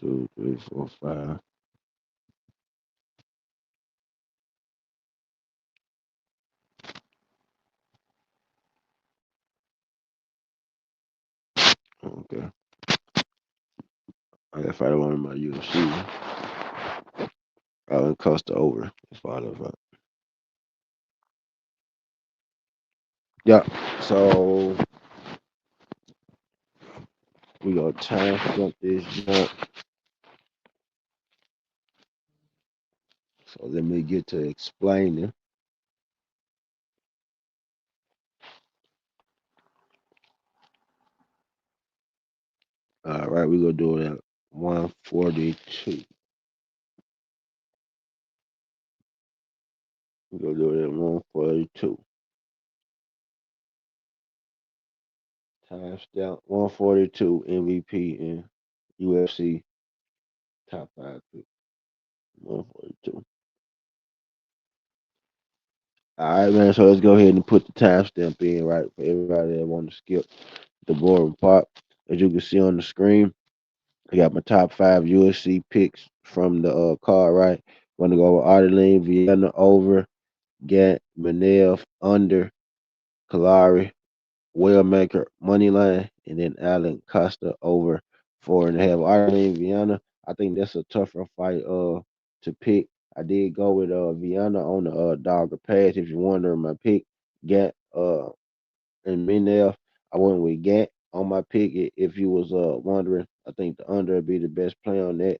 2, 3, 4, 5. Okay. I gotta fight one of my UFC. Costa over. That's fine. Yeah. So we gonna time jump this jump. So let me get to explaining. All right, we're gonna do it at 142. We're gonna do it at 142. Timestamp 142 MVP in UFC top 5 pick. 142. All right, man. So let's go ahead and put the timestamp in, right, for everybody that want to skip the boring part. As you can see on the screen, I got my top 5 UFC picks from the card, right? Want to go with Ardeline Vienna over, Gant Manel under, Kalari, Wellmaker money line, and then Alan Costa over 4.5. Ardeline Vienna, I think that's a tougher fight to pick. I did go with Vienna on the dogger pass. If you're wondering my pick, Gant and Manel, I went with Gant on my pick. If you was wondering, I think the under would be the best play on that.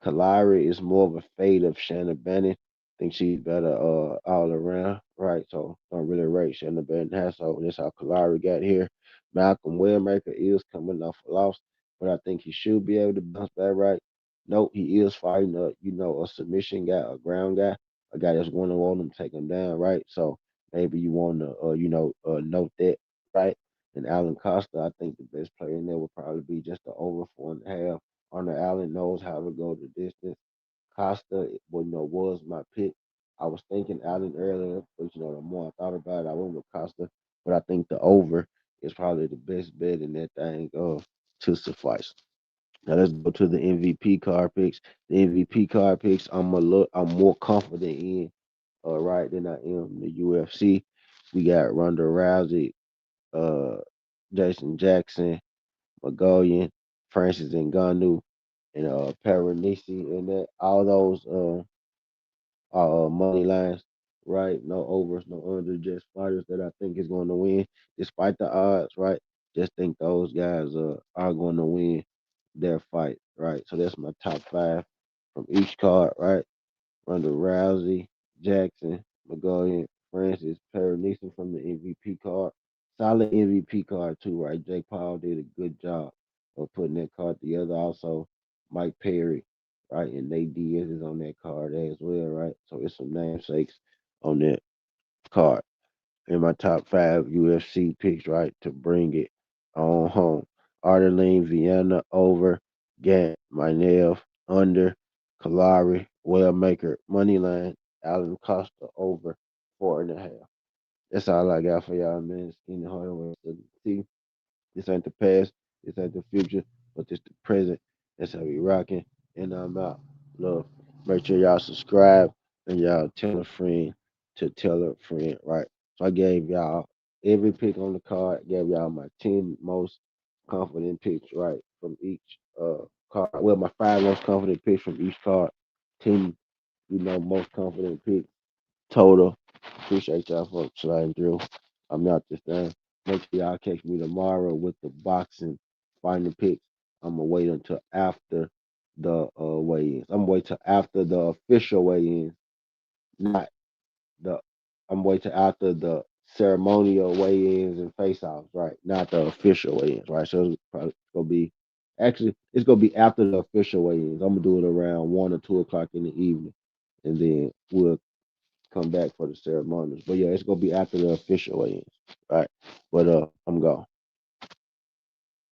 Kalari is more of a fade of Shannon Bannon. I think she's better all around, right? So don't really rate Shannon Bannon has. So that's how Kalari got here. Malcolm Wellmaker is coming off a loss, but I think he should be able to bounce back, right? Nope, he is fighting a submission guy, a ground guy, a guy that's going to want him to take him down, right? So maybe you want to note that, right? And Alan Costa, I think the best player in there would probably be just the over 4.5. Hunter Allen knows how to go the distance. Costa, was my pick. I was thinking Allen earlier, but the more I thought about it, I went with Costa. But I think the over is probably the best bet in that thing to suffice. Now let's go to the MVP card picks. The MVP card picks, I'm more confident in, right, than I am the UFC. We got Ronda Rousey, uh, Jason Jackson, Magolian, Francis Ngannou, and Paranisi, and that all those are money lines, right? No overs, no under, just fighters that I think is going to win, despite the odds, right? Just think those guys are going to win their fight, right? So that's my top 5 from each card, right? Ronda Rousey, Jackson, McGuigan, Francis, Paranisi from the MVP card. Solid MVP card too, right? Jake Paul did a good job of putting that card together. Also, Mike Perry, right? And Nate Diaz is on that card as well, right? So it's some namesakes on that card. In my top 5 UFC picks, right, to bring it on home. Ardeline Vienna over, Gant Minev under, Kalari Wellmaker money line, Alan Costa over 4.5. That's all I got for y'all, man. Skinny hardware. See, this ain't the past, this ain't the future, but this the present. That's how we rocking. And I'm out. Love. Make sure y'all subscribe and y'all tell a friend to tell a friend, right? So I gave y'all every pick on the card, gave y'all my 10 most confident picks, right, from each card. Well, my 5 most confident picks from each card. 10, most confident picks total. Appreciate y'all for sliding through. I'm out this thing. Make sure y'all catch me tomorrow with the boxing final picks. I'm gonna wait until after the weigh-ins. I'm gonna wait till after the official weigh-ins, not the. I'm wait till after the ceremonial weigh-ins and face-offs, right? Not the official weigh-ins, right? So it's probably gonna be it's gonna be after the official weigh-ins. I'm gonna do it around 1 or 2 o'clock in the evening, and then we'll come back for the ceremonies. But yeah, it's gonna be after the official weigh-ins. All right. But I'm gone.